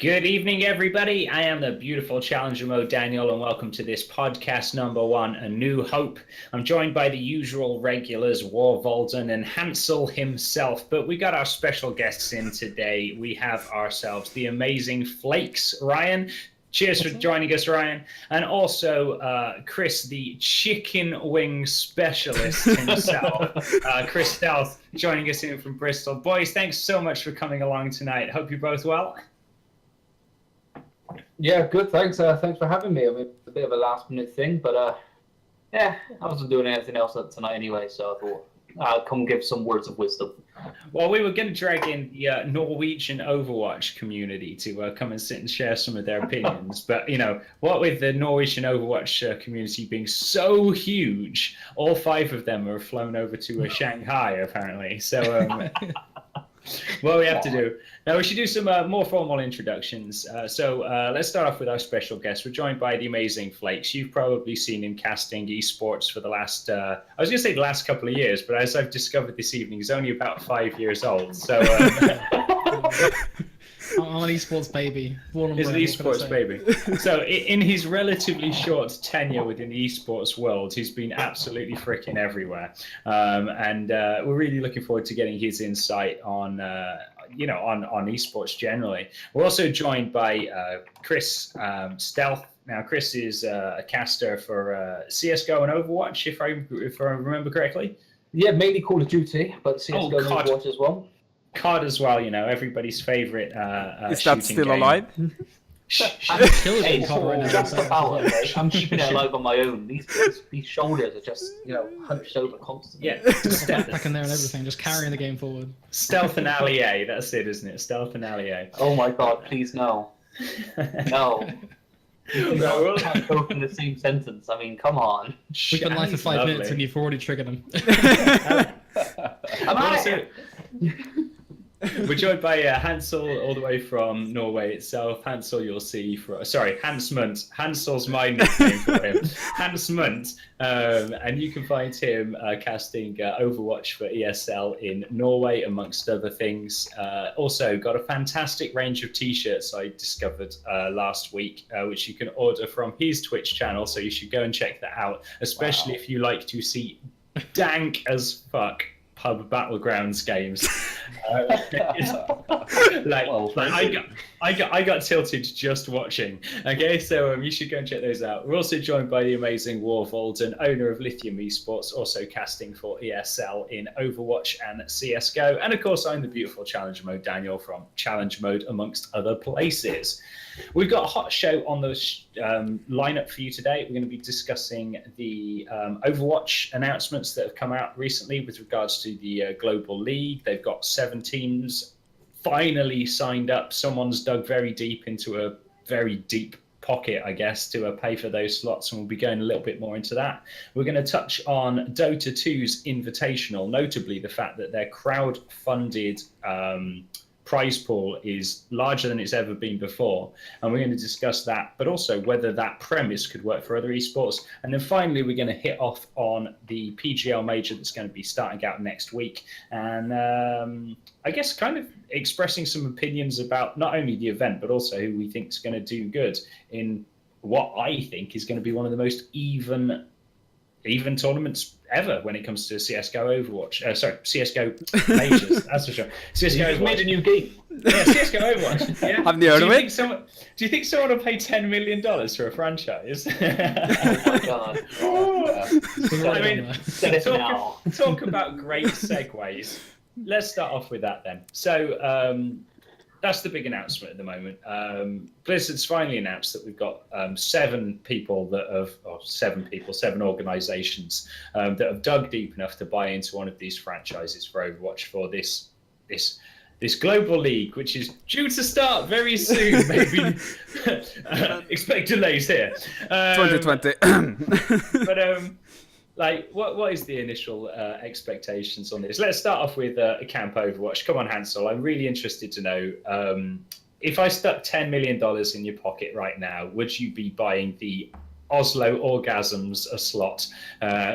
Good evening, everybody. I am the beautiful Challenger Mode Daniel, and welcome to this podcast number one, A New Hope. I'm joined by the usual regulars, War Volden and Hansel himself, but we got our special guests in today. We have ourselves the amazing Flakes, Ryan. Cheers for joining us, Ryan. And also Chris, the chicken wing specialist himself. Chris Stealth joining us in from Bristol. Boys, thanks so much for coming along tonight. Hope you're both well. Yeah, good. Thanks. Thanks for having me. I mean, it's a bit of a last-minute thing, but yeah, I wasn't doing anything else tonight anyway, so I thought I'll come give some words of wisdom. Well, we were going to drag in the Norwegian Overwatch community to come and sit and share some of their opinions, but what with the Norwegian Overwatch community being so huge, all five of them are flown over to Shanghai apparently. So. What we have to do now, we should do some more formal introductions. So let's start off with our special guest. We're joined by the amazing Flakes. You've probably seen him casting esports for the last, I was going to say the last couple of years, but as I've discovered this evening, he's only about 5 years old. So I'm an esports baby. He's an esports baby. So in his relatively short tenure within the esports world, he's been absolutely freaking everywhere. And we're really looking forward to getting his insight on, on esports generally. We're also joined by Chris Stealth. Now, Chris is a caster for CSGO and Overwatch, if I remember correctly. Yeah, mainly Call of Duty, but CSGO and Overwatch as well. COD as well, everybody's favorite is that still game. Alive? I'm keeping it alive on my own. These shoulders are just, hunched over constantly. Yeah, back in there and everything, just carrying the game forward. Stealth and allié, that's it, isn't it? Stealth and allié. Oh my god, please no. No. No, can't go in the same sentence. I mean, come on. We've been live for 5 minutes and you've already triggered him. I'm out of here. We're joined by Hansel, all the way from Norway itself. Hansel, you'll see Hansmunt. Hansel's my nickname for him. Hansmunt. And you can find him casting Overwatch for ESL in Norway, amongst other things. Also got a fantastic range of t-shirts I discovered last week, which you can order from his Twitch channel. So you should go and check that out, especially if you like to see dank as fuck pub battlegrounds games. I got tilted just watching. Okay, so you should go and check those out. We're also joined by the amazing War Volden, owner of Lithium Esports, also casting for ESL in Overwatch and CSGO. And of course, I'm the beautiful Challenger Mode Daniel from Challenge Mode, amongst other places. We've got a hot show on the lineup for you today. We're going to be discussing the Overwatch announcements that have come out recently with regards to the Global League. They've got 7 teams finally signed up. Someone's dug very deep into a very deep pocket, I guess, to pay for those slots, and we'll be going a little bit more into that. We're going to touch on Dota 2's Invitational, notably the fact that their crowd-funded prize pool is larger than it's ever been before, and we're going to discuss that, but also whether that premise could work for other esports. And then finally, we're going to hit off on the PGL major that's going to be starting out next week, and I guess kind of expressing some opinions about not only the event, but also who we think is going to do good in what I think is going to be one of the most even tournaments ever when it comes to CSGO Overwatch. CSGO majors, that's for sure. CSGO Overwatch. Made a new game. Yeah, CSGO Overwatch. Yeah. Have you heard of it? Do you think someone will pay $10 million for a franchise? Oh my god. I mean, talk about great segues. Let's start off with that then. So that's the big announcement at the moment. Blizzard's finally announced that we've got 7 organizations that have dug deep enough to buy into one of these franchises for Overwatch for this global league, which is due to start very soon. Maybe expect delays here. 2020. But what is the initial expectations on this? Let's start off with Camp Overwatch. Come on, Hansel. I'm really interested to know, if I stuck $10 million in your pocket right now, would you be buying the Oslo Orgasms a slot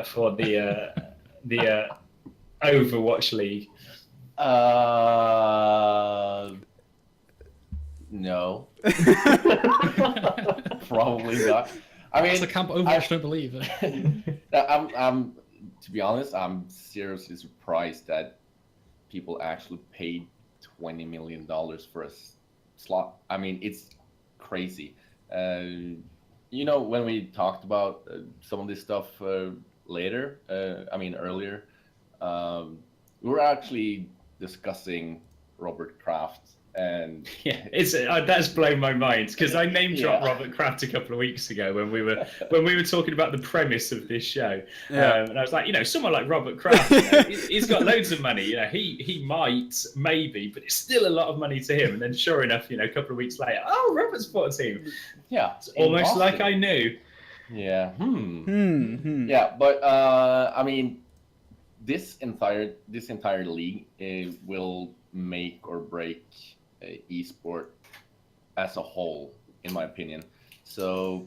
for the Overwatch League? No, probably not. I mean, It's a camp Overwatch don't believe it. I'm to be honest, I'm seriously surprised that people actually paid $20 million for a slot. I mean, it's crazy. When we talked about some of this stuff earlier, we were actually discussing Robert Kraft. And yeah, it's that's blown my mind because I name dropped Robert Kraft a couple of weeks ago when we were talking about the premise of this show, and I was like, someone like Robert Kraft, he's got loads of money, he might maybe, but it's still a lot of money to him. And then sure enough, a couple of weeks later, Robert's bought a team. Yeah, it's almost like I knew. Yeah. Yeah, but I mean, this entire league will make or break esport as a whole, in my opinion. So,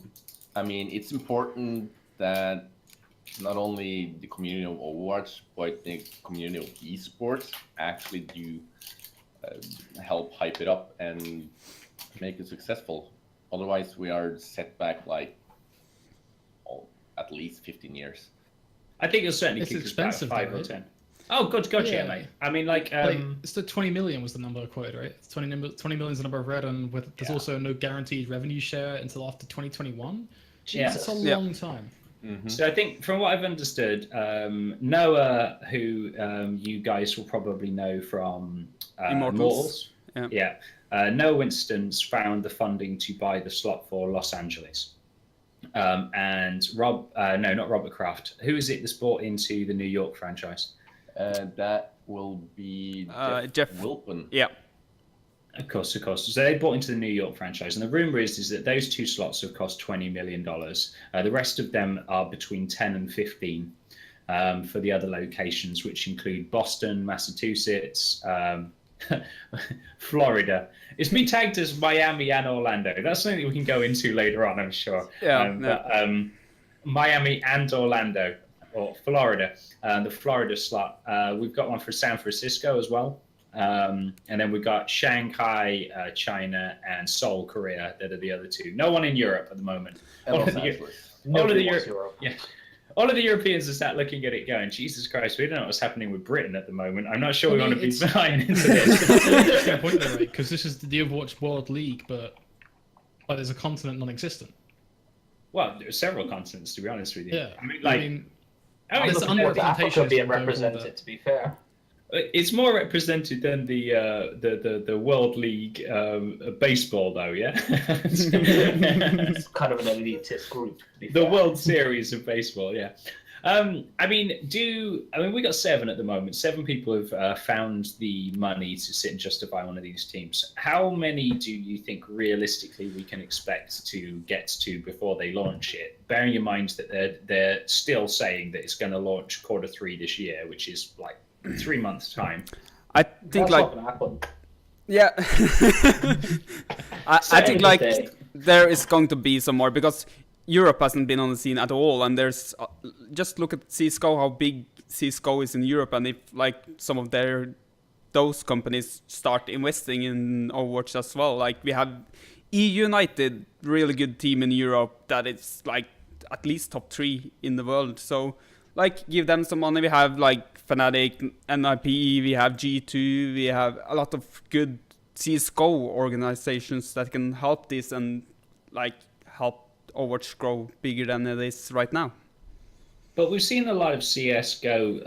I mean, it's important that not only the community of Overwatch, but the community of esports actually do help hype it up and make it successful. Otherwise, we are set back at least 15 years. I think it'll certainly It's kick expensive, us back 5 though, or 10. Oh, good, gotcha, Yeah. mate. I mean, it's the 20 million was the number I quoted, right? It's 20 million is the number I've read, and there's also no guaranteed revenue share until after 2021. Yeah. That's a long time. Mm-hmm. So I think, from what I've understood, Noah, who you guys will probably know from Immortals. Noah Winston's found the funding to buy the slot for Los Angeles. And not Robert Kraft. Who is it that's bought into the New York franchise? That will be Jeff Wilpon. Yeah. Of course. So they bought into the New York franchise, and the rumor is that those two slots have cost $20 million. The rest of them are between 10 and 15 for the other locations, which include Boston, Massachusetts, Florida. It's been tagged as Miami and Orlando. That's something we can go into later on, I'm sure. But Miami and Orlando, or Florida, the Florida slot. We've got one for San Francisco as well. And then we've got Shanghai, China, and Seoul, Korea. That are the other two. No one in Europe at the moment. All of the Europeans are sat looking at it going, Jesus Christ, we don't know what's happening with Britain at the moment. I'm not sure we want to be buying into this. It's an interesting point though, right? Because this is the Overwatch World League, but there's a continent non-existent. Well, there are several continents, to be honest with you. Yeah. There's Africa being represented, to be fair. It's more represented than the World League baseball, though. Yeah, it's kind of an elitist group. The World Series of baseball. Yeah. We got 7 at the moment. 7 people have found the money to sit and justify one of these teams. How many do you think realistically we can expect to get to before they launch it? Bearing in mind that they're still saying that it's going to launch Q3 this year, which is like 3 months' time. I think yeah. I think there is going to be some more because Europe hasn't been on the scene at all, and there's just look at CS:GO, how big CS:GO is in Europe, and if some of those companies start investing in Overwatch as well, we have United, really good team in Europe that is at least top 3 in the world. So give them some money. We have Fnatic, NIP, we have G2, we have a lot of good CS:GO organizations that can help this and help Overwatch grow bigger than it is right now. But we've seen a lot of CSGO,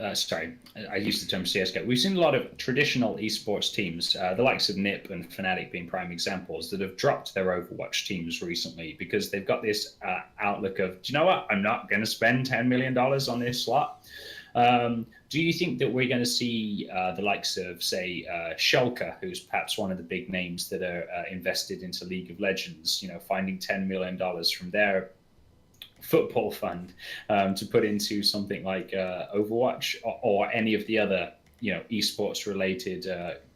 I use the term CSGO. We've seen a lot of traditional esports teams, the likes of NIP and Fnatic being prime examples, that have dropped their Overwatch teams recently because they've got this outlook of, do you know what, I'm not going to spend $10 million on this slot. Do you think that we're going to see the likes of, say, Schalke, who's perhaps one of the big names that are invested into League of Legends, finding $10 million from their football fund to put into something like Overwatch or any of the other, esports related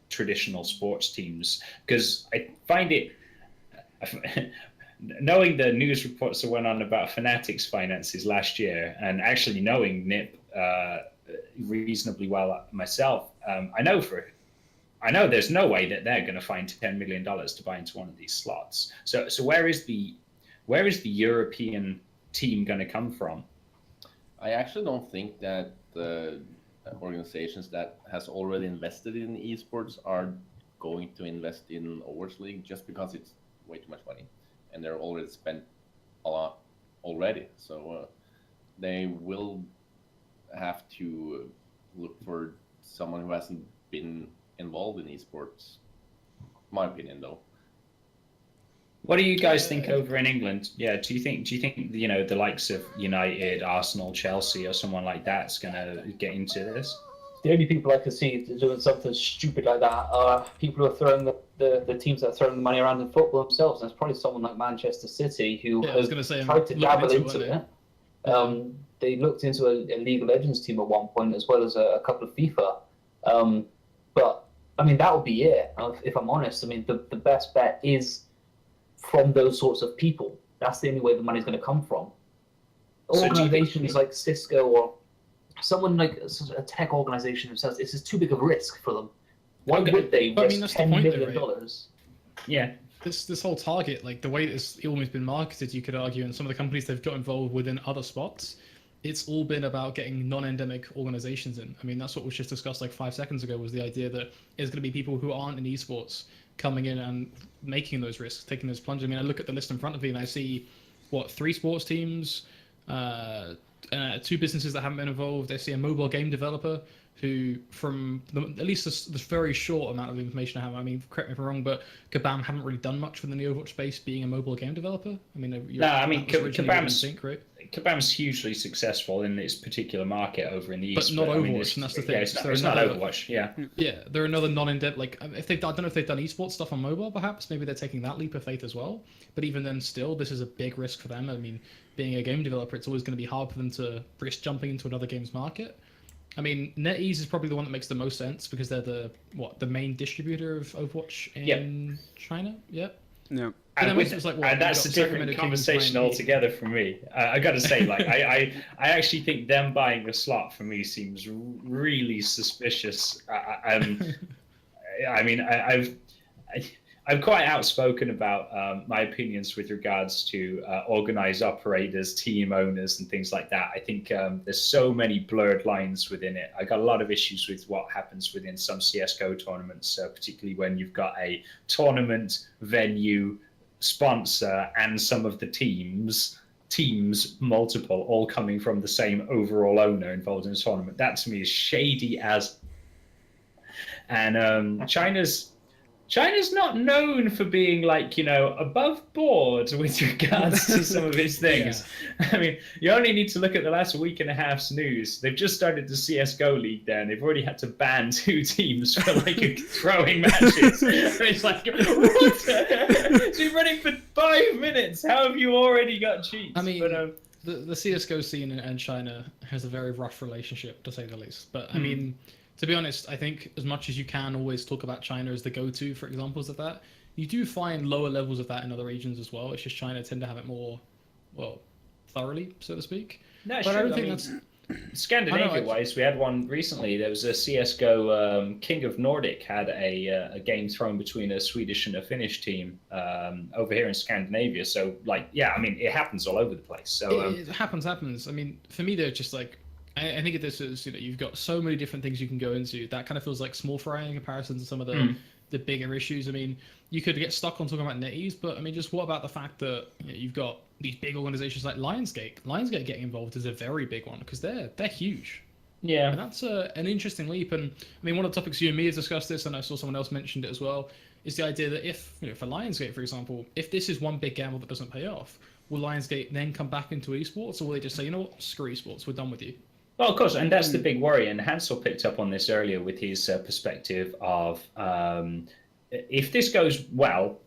traditional sports teams? Because I find it, knowing the news reports that went on about Fnatic's finances last year, and actually knowing NIP reasonably well myself, I know for I know there's no way that they're going to find $10 million to buy into one of these slots. So where is the European team going to come from? I actually don't think that the organizations that has already invested in esports are going to invest in Overwatch League just because it's way too much money, and they're already spent a lot already. So they will have to look for someone who hasn't been involved in esports. My opinion, though. What do you guys think over in England? Yeah, do you think the likes of United, Arsenal, Chelsea, or someone like that's going to get into this? The only people I could see doing something stupid like that are people who are throwing the teams that are throwing the money around in football themselves. And it's probably someone like Manchester City who has tried to dabble into it. They looked into a League of Legends team at one point, as well as a couple of FIFA. But I mean, that would be it. If I'm honest, I mean, the best bet is from those sorts of people. That's the only way the money's going to come from. Organizations like Cisco or someone like a tech organization who says this is too big of a risk for them. Why would they risk $10 million? Yeah. This whole target, like the way it's almost been marketed, you could argue, and some of the companies they've got involved within other spots, it's all been about getting non-endemic organizations in. I mean, that's what was just discussed like 5 seconds ago, was the idea that it's going to be people who aren't in esports coming in and making those risks, taking those plunges. I mean, I look at the list in front of me and I see, 3 sports teams, 2 businesses that haven't been involved. I see a mobile game developer who, from at least this very short amount of information I have, I mean, correct me if I'm wrong, but Kabam haven't really done much within the Overwatch space being a mobile game developer. I mean, Kabam's hugely successful in its particular market over in the East. But not Overwatch, and that's the thing. Yeah, it's not Overwatch, yeah. Yeah, they're another non-in-depth, like, I don't know if they've done esports stuff on mobile, perhaps. Maybe they're taking that leap of faith as well. But even then, still, this is a big risk for them. I mean, being a game developer, it's always going to be hard for them to risk jumping into another game's market. I mean, NetEase is probably the one that makes the most sense because they're the main distributor of Overwatch in China. Yep. Yeah. And that's a different conversation altogether for me. I got to say, like, I actually think them buying a slot for me seems really suspicious. I mean, I'm quite outspoken about my opinions with regards to organized operators, team owners, and things like that. I think there's so many blurred lines within it. I got a lot of issues with what happens within some CSGO tournaments, particularly when you've got a tournament venue sponsor and some of the teams multiple, all coming from the same overall owner involved in the tournament. That to me is shady as. And China's not known for being, like, above board with regards to some of its things. Yeah. I mean, you only need to look at the last week and a half's news. They've just started the CSGO league there, and they've already had to ban 2 teams for, like, throwing matches. It's like, what? So you're running for 5 minutes. How have you already got cheats? I mean, the CSGO scene in China has a very rough relationship, to say the least. But, I mean, to be honest, I think as much as you can always talk about China as the go-to for examples of that, you do find lower levels of that in other regions as well. It's just China tend to have it more, thoroughly, so to speak. No, but I don't think that's... Scandinavia-wise, we had one recently. There was a CSGO King of Nordic had a game thrown between a Swedish and a Finnish team over here in Scandinavia. So, like, yeah, I mean, it happens all over the place. So it happens. I mean, for me, they're just like... I think this is, you've got so many different things you can go into. That kind of feels like small fry in comparison to some of the bigger issues. I mean, you could get stuck on talking about NetEase, but I mean, just what about the fact that you've got these big organizations like Lionsgate? Lionsgate getting involved is a very big one because they're huge. Yeah, and that's an interesting leap. And I mean, one of the topics you and me have discussed this, and I saw someone else mentioned it as well, is the idea that if, for Lionsgate, for example, if this is one big gamble that doesn't pay off, will Lionsgate then come back into esports, or will they just say, you know what, screw esports, we're done with you? Well, of course, and that's the big worry. And Hansel picked up on this earlier with his perspective of if this goes well,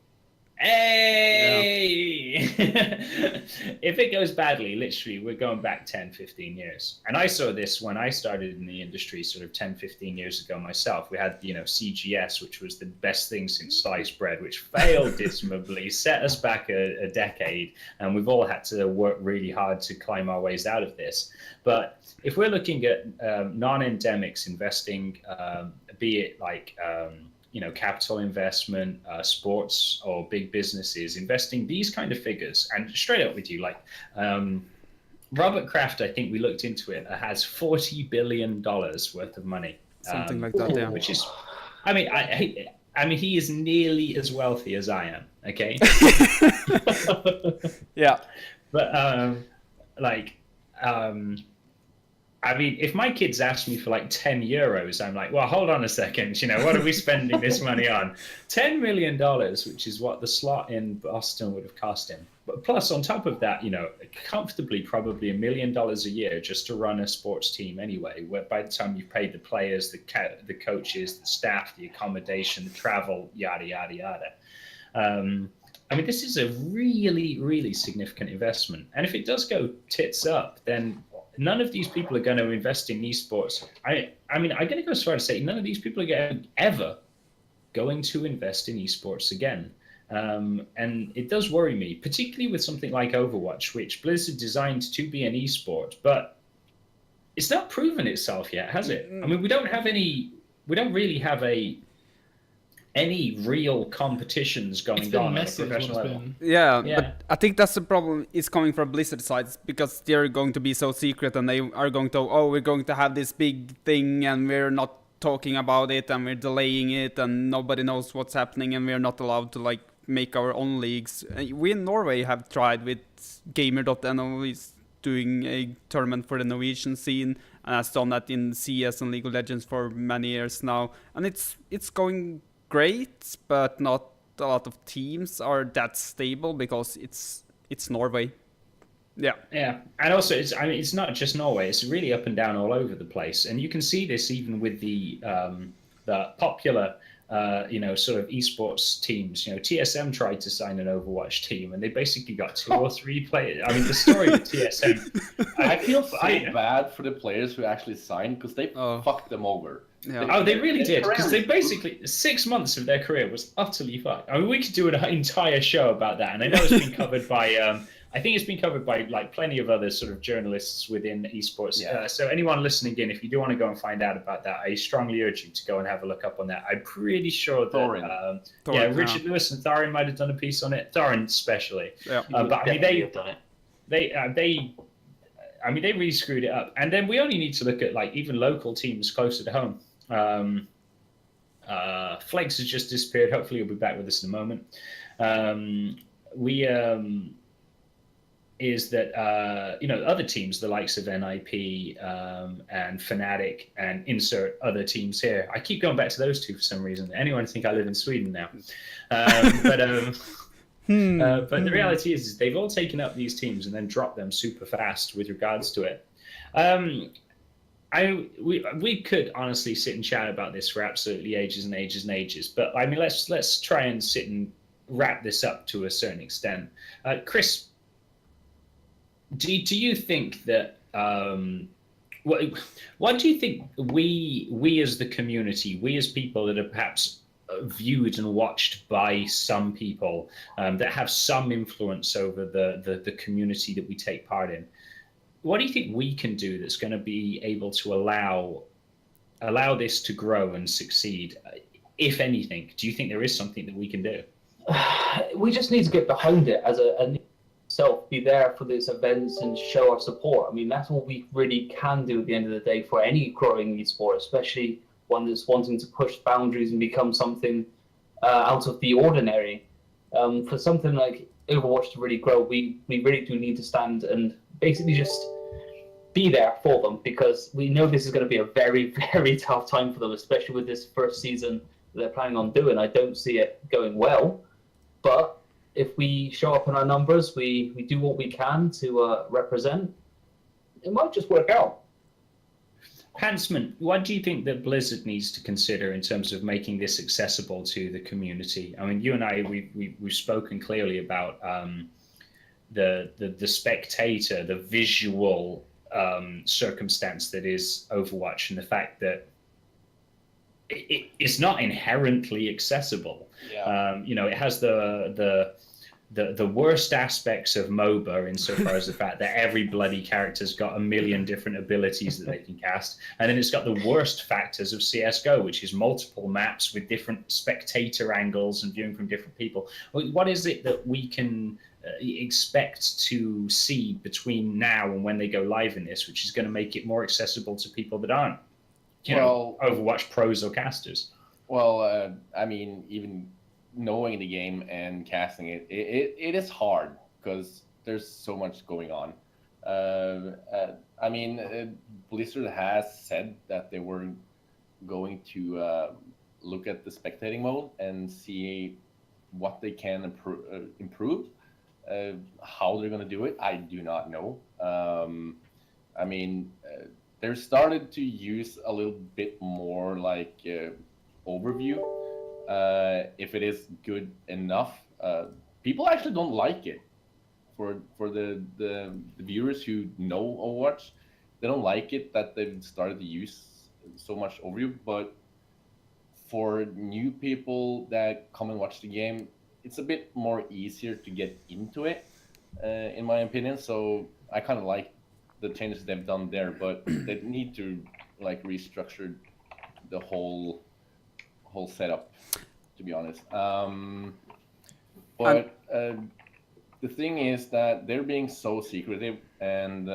if it goes badly, literally, we're going back 10, 15 years. And I saw this when I started in the industry sort of 10, 15 years ago myself. We had, CGS, which was the best thing since sliced bread, which failed dismally, set us back a decade. And we've all had to work really hard to climb our ways out of this. But if we're looking at non-endemics investing, be it like capital investment, sports or big businesses investing these kind of figures, and straight up with you, like Robert Kraft, I think we looked into it, has $40 billion worth of money. Something like that, yeah. Which is, I mean, he is nearly as wealthy as I am. Okay. Yeah. But I mean, if my kids ask me for like 10 euros, I'm like, well, hold on a second. What are we spending this money on? $10 million, which is what the slot in Boston would have cost him. But plus, on top of that, comfortably probably $1 million a year just to run a sports team anyway, where by the time you've paid the players, the coaches, the staff, the accommodation, the travel, yada, yada, yada. I mean, this is a really, really significant investment. And if it does go tits up, then none of these people are going to invest in esports. I mean, I'm going to go as far as to say none of these people are ever going to invest in esports again. And it does worry me, particularly with something like Overwatch, which Blizzard designed to be an esport, but it's not proven itself yet, has it? I mean, we don't really have any real competitions going on at a professional level. Yeah, but I think that's the problem is coming from Blizzard sides, because they're going to be so secret and they are going to, we're going to have this big thing and we're not talking about it and we're delaying it and nobody knows what's happening and we're not allowed to like make our own leagues. We in Norway have tried with Gamer.no is doing a tournament for the Norwegian scene and has done that in CS and League of Legends for many years now, and it's going great, but not a lot of teams are that stable because it's Norway. Yeah, and also it's not just Norway; it's really up and down all over the place, and you can see this even with the popular sort of esports teams. TSM tried to sign an Overwatch team, and they basically got 2 or 3 players. I mean, the story with TSM. I feel so bad for the players who actually signed because they fucked them over. Yeah. They really did, because they basically 6 months of their career was utterly fucked. I mean, we could do an entire show about that, and I know it's been covered by. I think it's been covered by like plenty of other sort of journalists within esports. Yeah. So anyone listening in, if you do want to go and find out about that, I strongly urge you to go and have a look up on that. I'm pretty sure that Thorin, Richard Lewis and Thorin might have done a piece on it. Thorin especially. Yeah. But I mean, they have done it. I mean, they really screwed it up. And then we only need to look at like even local teams closer to home. Flakes has just disappeared. Hopefully he'll be back with us in a moment. Is that other teams, the likes of NIP and Fnatic, and insert other teams here. I keep going back to those two for some reason. Anyone think I live in Sweden now? But the reality is they've all taken up these teams and then dropped them super fast with regards to it. We could honestly sit and chat about this for absolutely ages and ages and ages. But I mean, let's try and sit and wrap this up to a certain extent. Chris, do you think that what do you think we as the community, we as people that are perhaps viewed and watched by some people that have some influence over the community that we take part in, what do you think we can do that's going to be able to allow this to grow and succeed, if anything? Do you think there is something that we can do? We just need to get behind it as be there for these events and show our support. I mean, that's what we really can do at the end of the day for any growing esport, especially one that's wanting to push boundaries and become something out of the ordinary. For something like Overwatch to really grow, we really do need to stand and basically just be there for them, because we know this is going to be a very, very tough time for them, especially with this first season they're planning on doing. I don't see it going well, but if we show up in our numbers, we do what we can to represent, it might just work out. Hansman, what do you think that Blizzard needs to consider in terms of making this accessible to the community? I mean, you and I, we've spoken clearly about the spectator, the visual circumstance that is Overwatch, and the fact that it's not inherently accessible. Yeah. It has the the worst aspects of MOBA insofar as the fact that every bloody character's got a million different abilities that they can cast. And then it's got the worst factors of CSGO, which is multiple maps with different spectator angles and viewing from different people. What is it that we can expect to see between now and when they go live in this, which is going to make it more accessible to people that aren't, you know, Overwatch pros or casters? Well, I mean, even knowing the game and casting it is hard because there's so much going on. I mean, Blizzard has said that they were going to look at the spectating mode and see what they can improve. How they're going to do it, I do not know. I mean, they're started to use a little bit more like overview. If it is good enough, people actually don't like it. For the viewers who know Overwatch, they don't like it that they've started to use so much overview. But for new people that come and watch the game, it's a bit more easier to get into it, in my opinion. So I kind of like the changes they've done there, but they need to like restructure the whole setup, to be honest. But the thing is that they're being so secretive and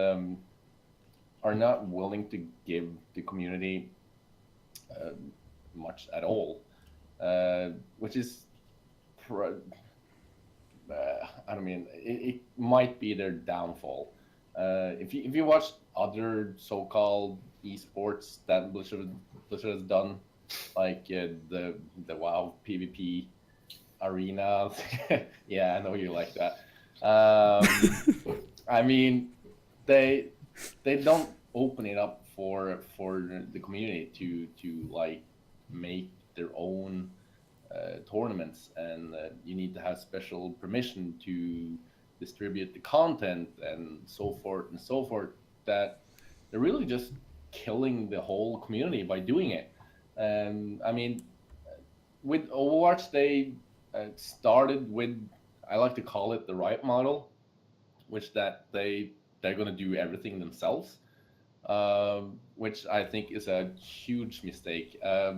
are not willing to give the community much at all, which is, I mean, it might be their downfall. If you watch other so-called esports that Blizzard has done, like the WoW PvP arena, yeah, I know you like that. I mean, they don't open it up for the community to like make their own tournaments, and you need to have special permission to distribute the content and so forth and so forth. That they're really just killing the whole community by doing it. I mean, with Overwatch, they started with, I like to call it the Riot model, which that they're going to do everything themselves, which I think is a huge mistake. I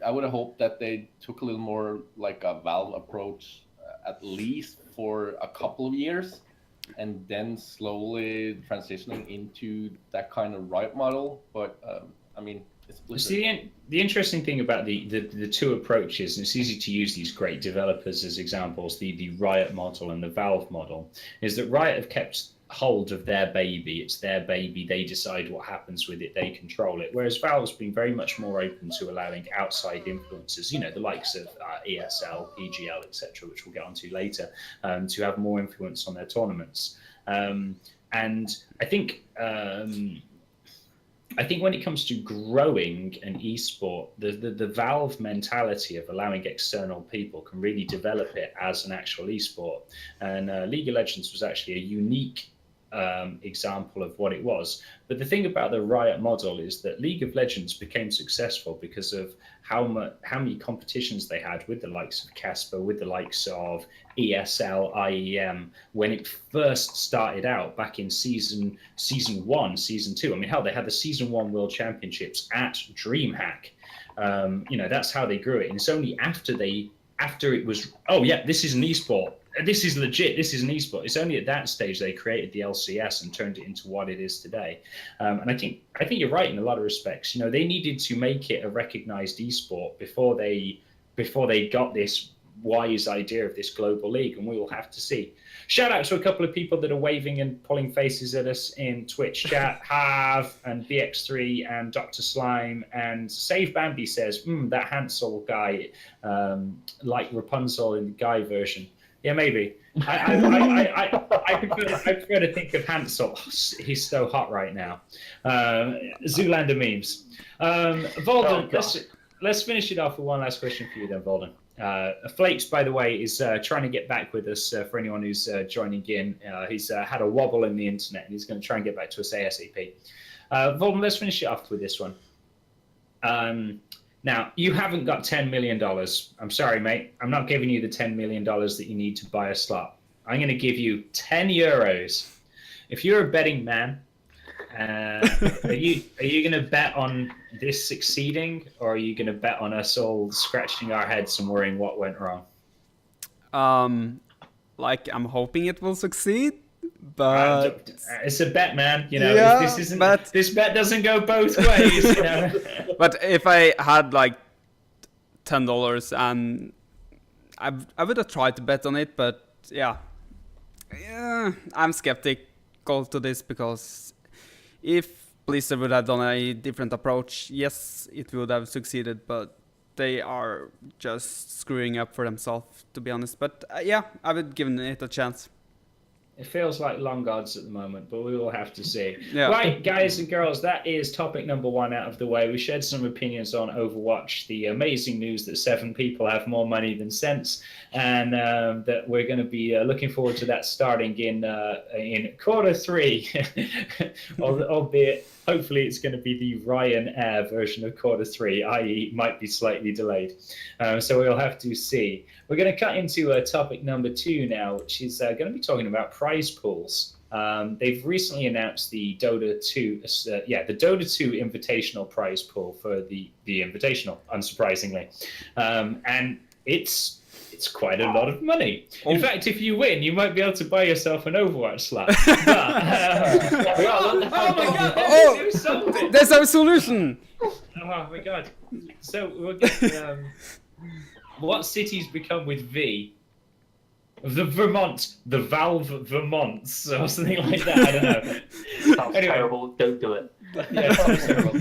would have hoped that they took a little more like a Valve approach, at least for a couple of years, and then slowly transitioning into that kind of Riot model. But I mean, See, the interesting thing about the two approaches, and it's easy to use these great developers as examples, the Riot model and the Valve model, is that Riot have kept hold of their baby. It's their baby. They decide what happens with it. They control it. Whereas Valve's been very much more open to allowing outside influences, you know, the likes of ESL, PGL, etc., which we'll get onto later, to have more influence on their tournaments. And I think when it comes to growing an esport, the Valve mentality of allowing external people can really develop it as an actual esport. And League of Legends was actually a unique example of what it was. But the thing about the Riot model is that League of Legends became successful because of how many competitions they had with the likes of Casper, with the likes of ESL, IEM, when it first started out back in season 1, season 2. I mean, hell, they had the season 1 World Championships at DreamHack. You know, that's how they grew it. And it's only after it was, oh yeah, this is an esport. This is legit. This is an esport. It's only at that stage they created the LCS and turned it into what it is today. And I think you're right in a lot of respects. You know, they needed to make it a recognized esport before they got this wise idea of this global league, and we will have to see. Shout out to a couple of people that are waving and pulling faces at us in Twitch chat. Have and BX3 and Dr. Slime and Save Bambi says, that Hansel guy, like Rapunzel in the guy version. Yeah, maybe. I prefer to think of Hansel. He's so hot right now. Zoolander memes. Volden, let's finish it off with one last question for you then, Volden. Flakes, by the way, is trying to get back with us for anyone who's joining in. He's had a wobble in the internet, and he's going to try and get back to us ASAP. Volden, let's finish it off with this one. Now, you haven't got $10 million. I'm sorry, mate. I'm not giving you the $10 million that you need to buy a slot. I'm going to give you 10 euros. If you're a betting man, are you going to bet on this succeeding, or are you going to bet on us all scratching our heads and worrying what went wrong? Like, I'm hoping it will succeed, but it's a bet, man. You know, yeah, this bet doesn't go both ways. You know? But if I had like $10 and I would have tried to bet on it, but yeah, I'm skeptical to this, because if Blizzard would have done a different approach, yes, it would have succeeded, but they are just screwing up for themselves, to be honest. But yeah, I would give it a chance. It feels like long odds at the moment, but we will have to see. Yeah. Right, guys and girls, that is topic number 1 out of the way. We shared some opinions on Overwatch, the amazing news that 7 people have more money than sense, and that we're going to be looking forward to that starting in Q3, albeit hopefully it's going to be the Ryanair version of Q3, i.e. might be slightly delayed. So we'll have to see. We're going to cut into topic number 2 now, which is going to be talking about prize pools. They've recently announced the Dota 2, the Dota 2 Invitational prize pool for the Invitational, unsurprisingly, and it's quite a lot of money. In fact, if you win, you might be able to buy yourself an Overwatch slot. Oh my God! There's our solution. Oh my God! So we'll get, what cities become with V? The Vermont, the Valve Vermonts, or something like that. I don't know. Sounds terrible. Don't do it. Yeah, it sounds terrible.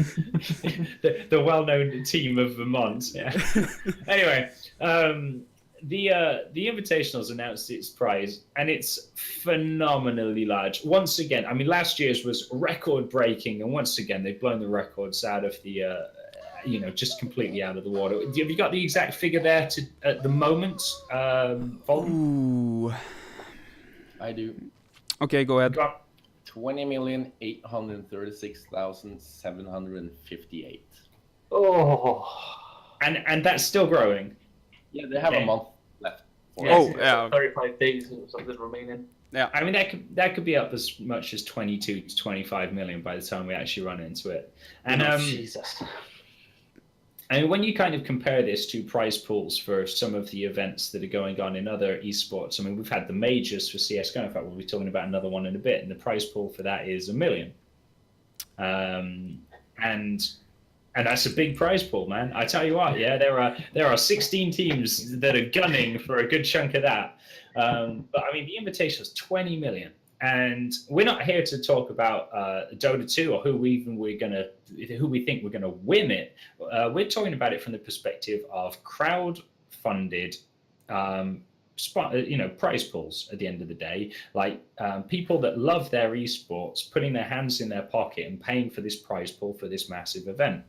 the well-known team of Vermont. Yeah. Anyway, the Invitational's announced its prize, and it's phenomenally large. Once again, I mean, last year's was record-breaking, and once again, they've blown the records out of the. Just completely out of the water. Have you got the exact figure there at the moment, Ooh. I do. Okay, go ahead. 20,836,758. Oh. And that's still growing. Yeah, they have a month left. Yeah. 35 days or something remaining. Yeah. I mean, that could be up as much as 22 to 25 million by the time we actually run into it. And Jesus. I mean, when you kind of compare this to prize pools for some of the events that are going on in other esports, I mean, we've had the majors for CSGO. In fact, we'll be talking about another one in a bit, and the prize pool for that is $1 million. And that's a big prize pool, man. I tell you what, yeah, there are 16 teams that are gunning for a good chunk of that. But I mean, the invitation is 20 million. And we're not here to talk about Dota 2 or who we think we're gonna win it. We're talking about it from the perspective of crowd-funded, prize pools. At the end of the day, like people that love their esports, putting their hands in their pocket and paying for this prize pool for this massive event.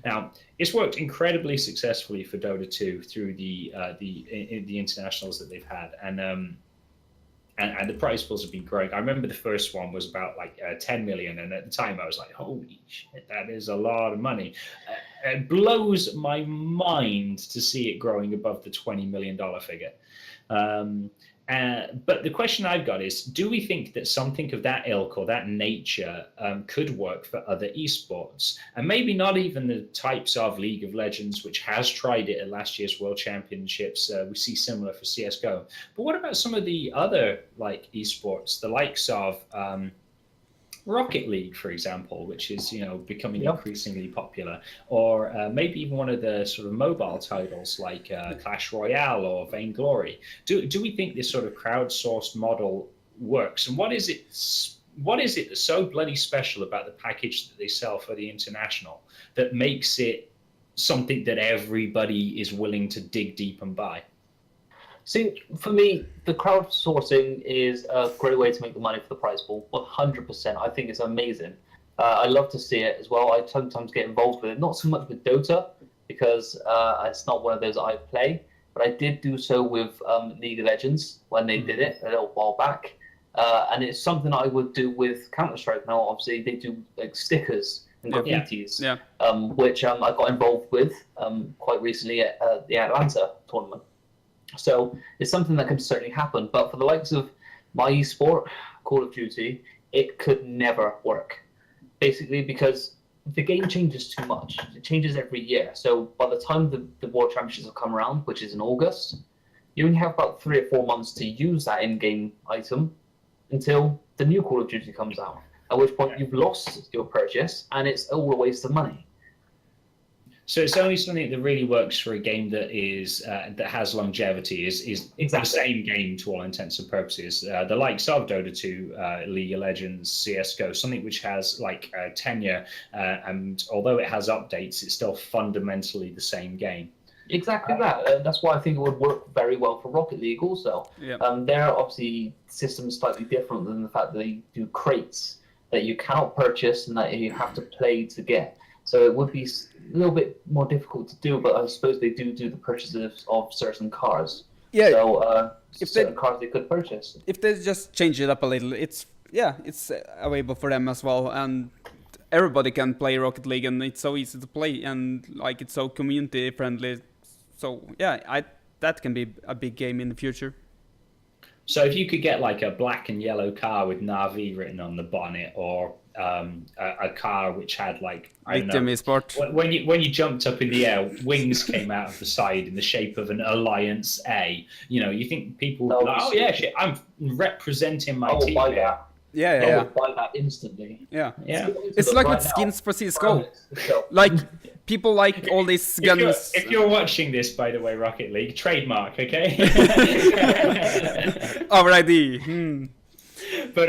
Now, it's worked incredibly successfully for Dota 2 through the internationals that they've had, and the prize pools have been growing. I remember the first one was about like 10 million, and at the time I was like, holy shit, that is a lot of money. It blows my mind to see it growing above the $20 million figure. But the question I've got is, do we think that something of that ilk or that nature could work for other esports? And maybe not even the types of League of Legends, which has tried it at last year's World Championships. We see similar for CSGO. But what about some of the other like esports, the likes of Rocket League, for example, which is becoming increasingly popular, or maybe even one of the sort of mobile titles like Clash Royale or Vainglory. Do we think this sort of crowdsourced model works? And what is it that's so bloody special about the package that they sell for the international that makes it something that everybody is willing to dig deep and buy? See, for me, the crowdsourcing is a great way to make the money for the prize pool. 100%. I think it's amazing. I love to see it as well. I sometimes get involved with it, not so much with Dota, because it's not one of those I play, but I did do so with League of Legends when they did it a little while back. And it's something I would do with Counter-Strike. Now, obviously, they do like stickers and graffitis, Yeah. Which I got involved with quite recently at the Atlanta tournament. So it's something that can certainly happen. But for the likes of my esport, Call of Duty, it could never work. Basically because the game changes too much. It changes every year. So by the time the World Championships have come around, which is in August, you only have about 3 or 4 months to use that in-game item until the new Call of Duty comes out. At which point you've lost your purchase, and it's all a waste of money. So it's only something that really works for a game that is that has longevity, is Exactly. the same game to all intents and purposes. The likes of Dota 2, League of Legends, CSGO, something which has like tenure, and although it has updates, it's still fundamentally the same game. Exactly that. That's why I think it would work very well for Rocket League also. Yeah. Their obviously systems slightly different than the fact that they do crates that you cannot purchase and that you have to play to get. So it would be a little bit more difficult to do, but I suppose they do the purchases of certain cars. Yeah. So certain cars they could purchase. If they just change it up a little, it's available for them as well, and everybody can play Rocket League, and it's so easy to play, and like it's so community friendly. So yeah, that can be a big game in the future. So if you could get like a black and yellow car with Na'Vi written on the bonnet, or a car which had like Lithium Esports. When you jumped up in the air, wings came out of the side in the shape of an Alliance A. You think people would be like, oh yeah, shit, I'm representing my team. Buy that. Yeah. I would buy that instantly. Yeah. It's like with skins for CSGO. Like people like all these guns. If you're watching this, by the way, Rocket League, trademark, okay? Alrighty. But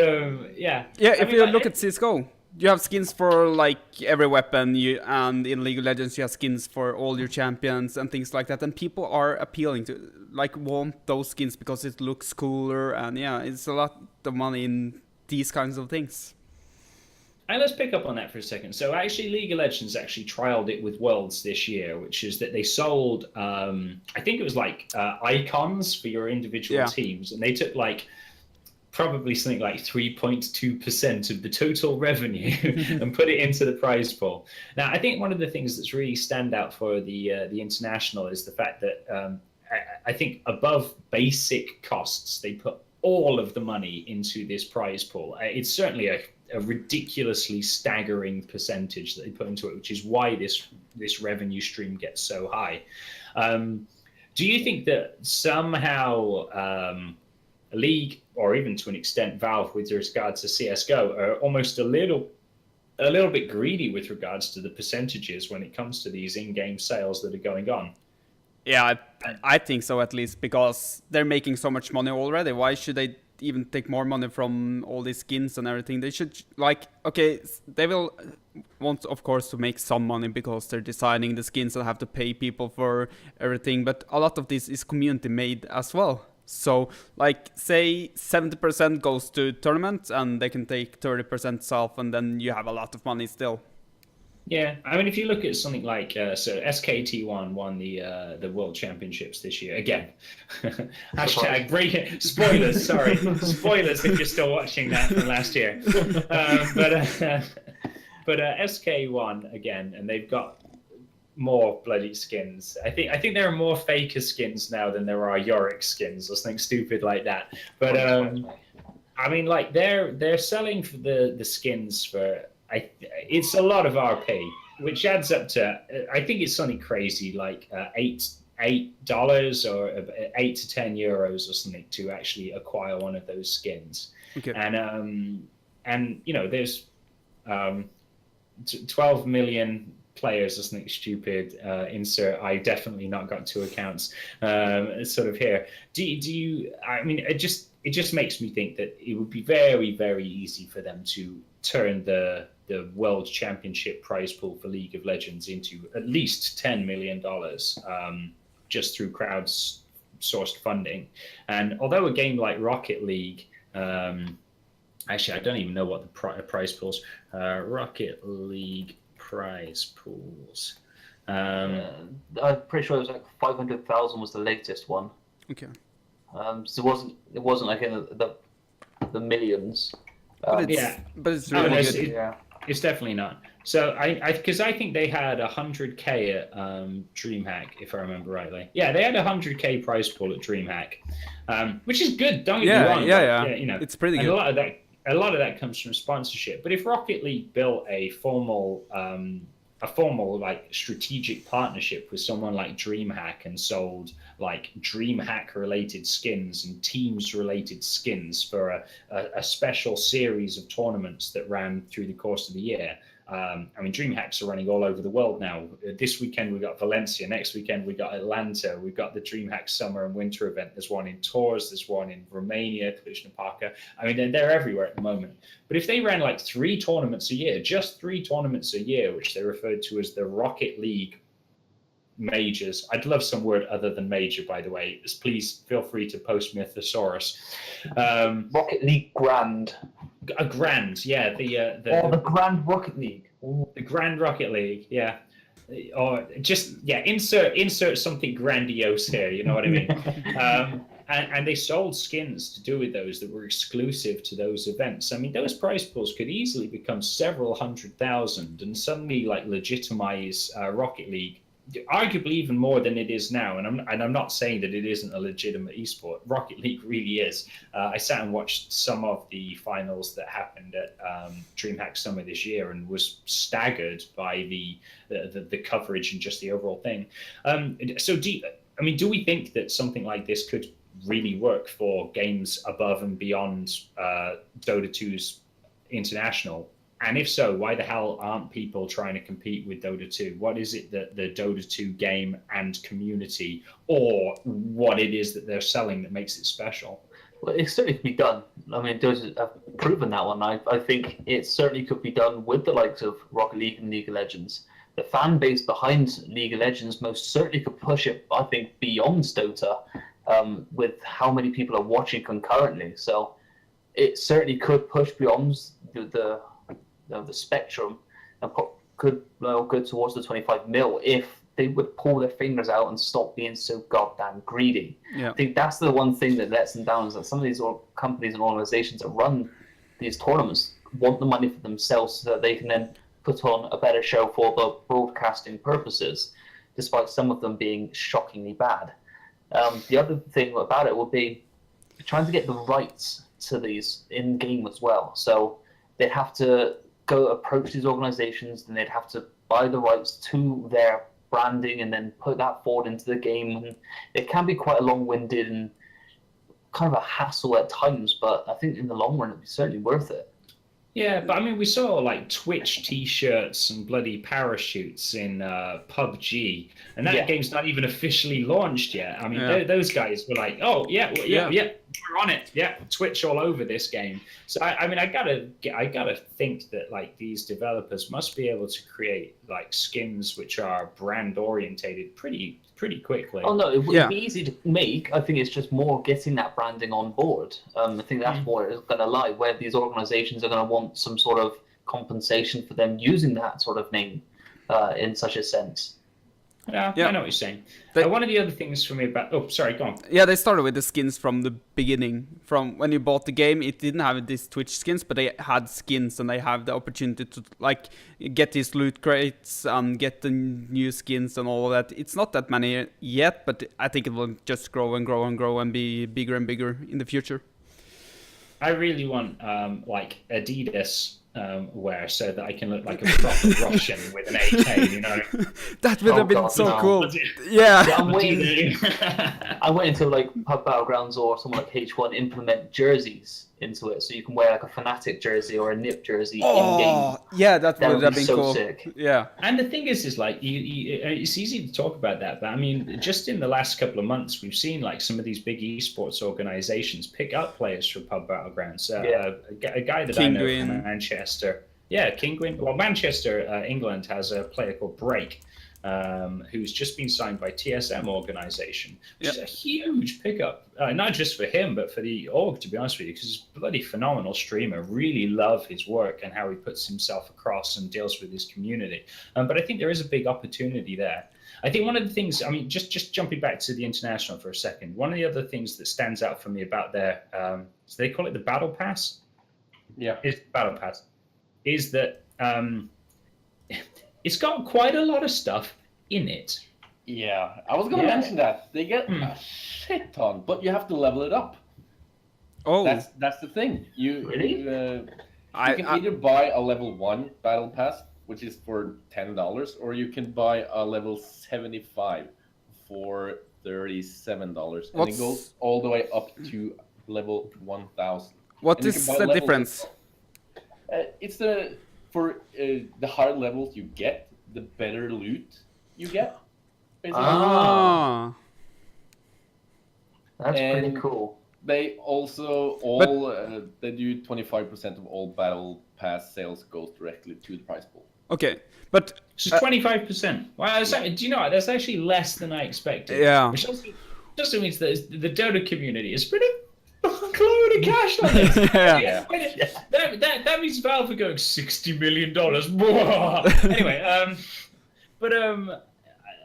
yeah. Yeah, if you look at CSGO, you have skins for like every weapon, and in League of Legends you have skins for all your champions and things like that, and people are appealing to want those skins because it looks cooler, and it's a lot of money in these kinds of things. And let's pick up on that for a second. So actually, League of Legends actually trialed it with Worlds this year, which is that they sold, I think it was like icons for your individual teams, and they took like probably something like 3.2% of the total revenue and put it into the prize pool. Now, I think one of the things that's really stand out for the international is the fact that I think above basic costs, they put all of the money into this prize pool. It's certainly a ridiculously staggering percentage that they put into it, which is why this revenue stream gets so high. Do you think that somehow League, or even to an extent Valve, with regards to CSGO, are almost a little bit greedy with regards to the percentages when it comes to these in-game sales that are going on? Yeah, I think so, at least, because they're making so much money already. Why should they even take more money from all these skins and everything? They should, they will want, of course, to make some money because they're designing the skins and have to pay people for everything, but a lot of this is community made as well. So, say 70% goes to tournaments and they can take 30% self, and then you have a lot of money still. Yeah, I mean, if you look at something like so SKT1 won the World Championships this year again. Hashtag break it. Spoilers, sorry, spoilers if you're still watching that from last year. But SK won again, and they've got more bloody skins. I think there are more Faker skins now than there are Yorick skins, or something stupid like that. But I mean, like they're selling for the skins for. It's a lot of RP, which adds up to, I think it's something crazy, like $8 or 8 to 10 euros or something to actually acquire one of those skins. Okay. And there's 12 million players or something stupid. Insert I definitely not got 2 accounts. Sort of here. Do you? I mean, it just makes me think that it would be very, very easy for them to turn the World Championship prize pool for League of Legends into at least $10 million just through crowd-sourced funding. And although a game like Rocket League, actually, I don't even know what the prize pools, Rocket League prize pools. I'm pretty sure it was like 500,000 was the latest one. Okay. So it wasn't like in the millions. But it's really good. It's definitely not. So because I think they had 100K at DreamHack, if I remember rightly. Yeah, they had 100K prize pool at DreamHack, which is good. Don't get me wrong. Yeah. You know, it's pretty and good. A lot of that comes from sponsorship. But if Rocket League built a formal like strategic partnership with someone like DreamHack and sold like DreamHack related skins and teams related skins for a special series of tournaments that ran through the course of the year. I mean, DreamHacks are running all over the world now. This weekend we got Valencia. Next weekend we got Atlanta. We've got the DreamHack Summer and Winter event. There's one in Tours. There's one in Romania, Cluj-Napoca. I mean, they're everywhere at the moment. But if they ran like 3 tournaments a year, just 3 tournaments a year, which they referred to as the Rocket League majors. I'd love some word other than major, by the way. Please feel free to post me a thesaurus. Rocket League Grand. A grand, yeah. The Grand Rocket League. Ooh. The Grand Rocket League, yeah. Or just insert something grandiose here. You know what I mean? And they sold skins to do with those that were exclusive to those events. I mean, those prize pools could easily become several 100,000 and suddenly like legitimize Rocket League. Arguably even more than it is now, and I'm not saying that it isn't a legitimate esport. Rocket League really is. I sat and watched some of the finals that happened at DreamHack Summer this year, and was staggered by the coverage and just the overall thing. So, do we think that something like this could really work for games above and beyond Dota 2's international? And if so, why the hell aren't people trying to compete with Dota 2? What is it that the Dota 2 game and community, or what it is that they're selling that makes it special? Well, it certainly could be done. I mean, Dota have proven that one. I think it certainly could be done with the likes of Rocket League and League of Legends. The fan base behind League of Legends most certainly could push it, I think, beyond Dota, with how many people are watching concurrently. So it certainly could push beyond the spectrum and could go towards the 25 mil if they would pull their fingers out and stop being so goddamn greedy. Yeah. I think that's the one thing that lets them down, is that some of these companies and organizations that run these tournaments want the money for themselves so that they can then put on a better show for the broadcasting purposes, despite some of them being shockingly bad. The other thing about it would be trying to get the rights to these in-game as well. So they'd have to go approach these organizations, and they'd have to buy the rights to their branding and then put that forward into the game. And it can be quite a long-winded and kind of a hassle at times, but I think in the long run it'd be certainly worth it. Yeah, but I mean, we saw like Twitch T-shirts and bloody parachutes in PUBG, and that game's not even officially launched yet. I mean, those guys were like, "Oh yeah, we're on it. Yeah, Twitch all over this game." So I mean, I gotta think that like these developers must be able to create like skins which are brand orientated pretty quickly. Oh no, it would be easy to make. I think it's just more getting that branding on board. I think that's where it's going to lie, where these organizations are going to want some sort of compensation for them using that sort of name in such a sense. Yeah, I know what you're saying. One of the other things for me about... Oh, sorry, go on. Yeah, they started with the skins from the beginning. From when you bought the game, it didn't have these Twitch skins, but they had skins, and they have the opportunity to like get these loot crates and get the new skins and all of that. It's not that many yet, but I think it will just grow and grow and grow and be bigger and bigger in the future. I really want like Adidas wear so that I can look like a proper Russian with an AK, you know. That would have been so cool. Yeah. I'm waiting until like Pub Battlegrounds or someone like H1 implement jerseys into it, so you can wear like a Fnatic jersey or a NiP jersey in game. Yeah, that would have been so cool. Sick. Yeah. And the thing is like it's easy to talk about that, but I mean, just in the last couple of months, we've seen like some of these big esports organizations pick up players for Pub Battlegrounds. A guy that I know from Manchester. Yeah, Kinguin. Well, Manchester, England has a player called Break, who's just been signed by TSM organization, which is a huge pickup, not just for him, but for the org, to be honest with you, because he's a bloody phenomenal streamer. Really love his work and how he puts himself across and deals with his community. But I think there is a big opportunity there. I think one of the things, I mean, just jumping back to the international for a second, one of the other things that stands out for me about their, so they call it the Battle Pass? Yeah. It's Battle Pass. Is that it's got quite a lot of stuff in it. Yeah, I was gonna mention that they get a shit ton, but you have to level it up. Oh, that's the thing. You can I either buy a level 1 battle pass, which is for $10, or you can buy a level 75 for $37, and it goes all the way up to level 1000. What is the difference? It's for the higher levels you get, the better loot you get. Basically. Ah, that's pretty cool. They also they do 25% of all battle pass sales goes directly to the prize pool. okay, but So 25%. Wow, do you know what? That's actually less than I expected. Yeah. Which also means that the Dota community is pretty load of cash on it. That means Valve are going $60 million. Anyway, but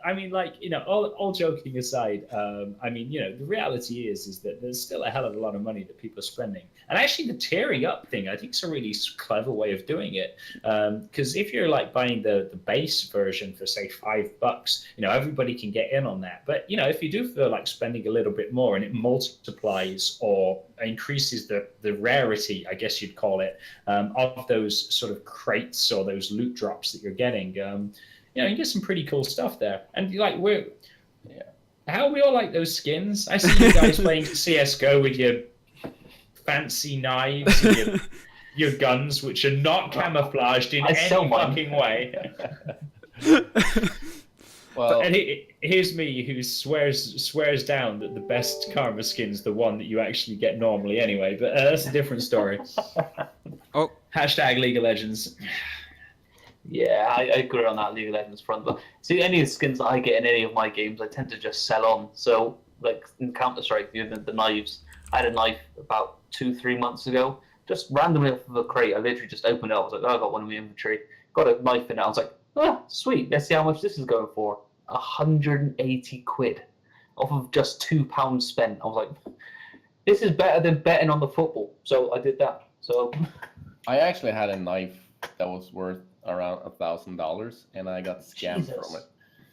I mean, like, you know, all joking aside, I mean, you know, the reality is that there's still a hell of a lot of money that people are spending. And actually, the tiering up thing, I think, is a really clever way of doing it. Because if you're like buying the base version for say $5, you know, everybody can get in on that. But you know, if you do feel like spending a little bit more and it multiplies or increases the rarity, I guess you'd call it, of those sort of crates or those loot drops that you're getting. You know, you get some pretty cool stuff there. And like, how we all like those skins. I see you guys playing CS:GO with your fancy knives and your guns, which are not camouflaged in any fucking way. Well, and here's me who swears down that the best Karma skin's the one that you actually get normally anyway. But that's a different story. Oh, hashtag League of Legends. Yeah, I agree on that League of Legends front. But see, any of the skins that I get in any of my games, I tend to just sell on. So, like in Counter-Strike, the knives, I had a knife about 2-3 months ago, just randomly off of a crate. I literally just opened it up. I was like, oh, I got one in my inventory. Got a knife in it. I was like, oh, sweet. Let's see how much this is going for. 180 quid off of just £2 spent. I was like, this is better than betting on the football. So I did that. So I actually had a knife that was worth around $1,000, and I got scammed from it.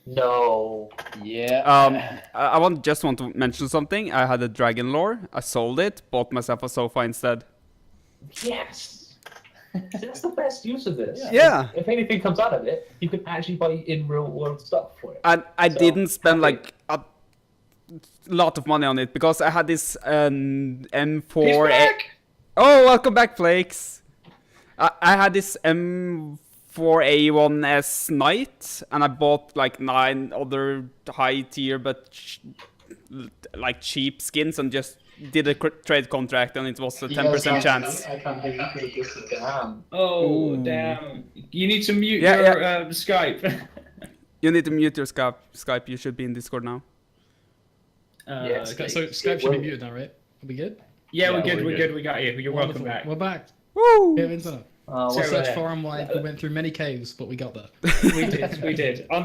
No. Yeah. I just want to mention something. I had a Dragon Lore. I sold it, bought myself a sofa instead. Yes. That's the best use of this. Yeah. If anything comes out of it, you can actually buy in real world stuff for it. And I didn't spend like a lot of money on it because I had this M4. Oh, welcome back, Flakes. I had this M4A1S Knight, and I bought like 9 other high tier but like cheap skins and just did a trade contract, and it was a 10% chance. I can't hear you. Damn. Oh, damn. You need to mute your Skype. You need to mute your Skype. You should be in Discord now. So Skype should be muted now, right? Are we good? Yeah, we're good. We got you. You're welcome back. We're back. Woo! We have internet. We searched far and wide. We went through many caves, but we got there. We did. On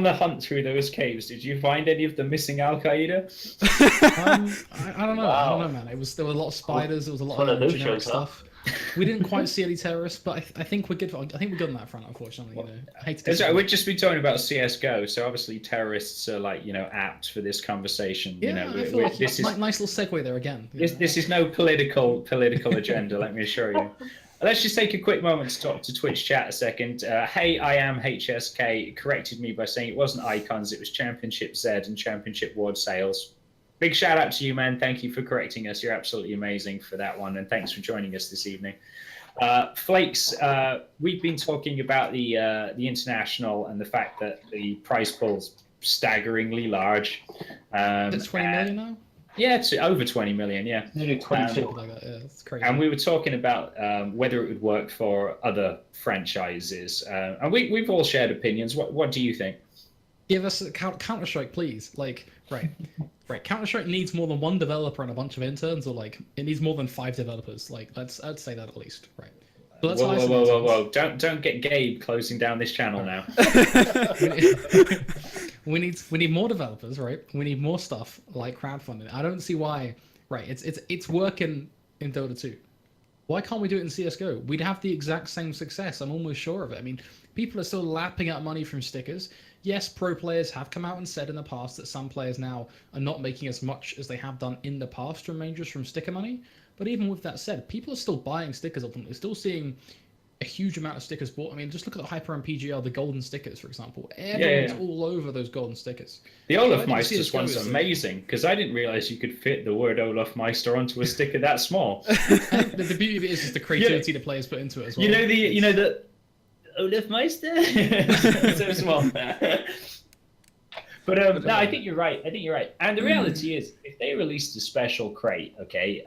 the hunt through those caves, did you find any of the missing Al Qaeda? I don't know. Wow. I don't know, man. There were a lot of spiders. There was a lot of generic stuff. We didn't quite see any terrorists, but I think we're good. I think we're good on that front, unfortunately. You know, I hate to we've just been talking about CS:GO, so obviously terrorists are like apt for this conversation. Yeah, I feel like this is nice little segue there again. This is no political agenda. Let me assure you. Let's just take a quick moment to talk to Twitch chat a second. Hey, I am HSK corrected me by saying it wasn't Icons, it was Championship Z and Championship Ward Sales. Big shout out to you, man. Thank you for correcting us. You're absolutely amazing for that one, and thanks for joining us this evening. Flakes, we've been talking about the international and the fact that the prize pool's staggeringly large. It's 20 million now? Yeah, it's over 20 million, yeah. Nearly 22. That's crazy. And we were talking about whether it would work for other franchises. And we've all shared opinions. What do you think? Give us a Counter-Strike, please. Right. Counter-Strike needs more than one developer and a bunch of interns, or it needs more than 5 developers. I'd say that at least, right? But whoa! Don't get Gabe closing down this channel now. we need more developers, right? We need more stuff like crowdfunding. I don't see why. Right, it's working in Dota 2. Why can't we do it in CS:GO? We'd have the exact same success. I'm almost sure of it. I mean, People are still lapping up money from stickers. Yes, pro players have come out and said in the past that some players now are not making as much as they have done in the past from majors from sticker money. But even with that said, people are still buying stickers ultimately, still seeing a huge amount of stickers bought. I mean, just look at the Hyper and PGL, the golden stickers, for example. Everyone's all over those golden stickers. The Olaf Meister's one's amazing, because I didn't realize you could fit the word Olaf Meister onto a sticker that small. The beauty of it is just the creativity the players put into it as well. You know the Olaf Meister? So small. But no, I think you're right. And the reality is, if they released a special crate, okay,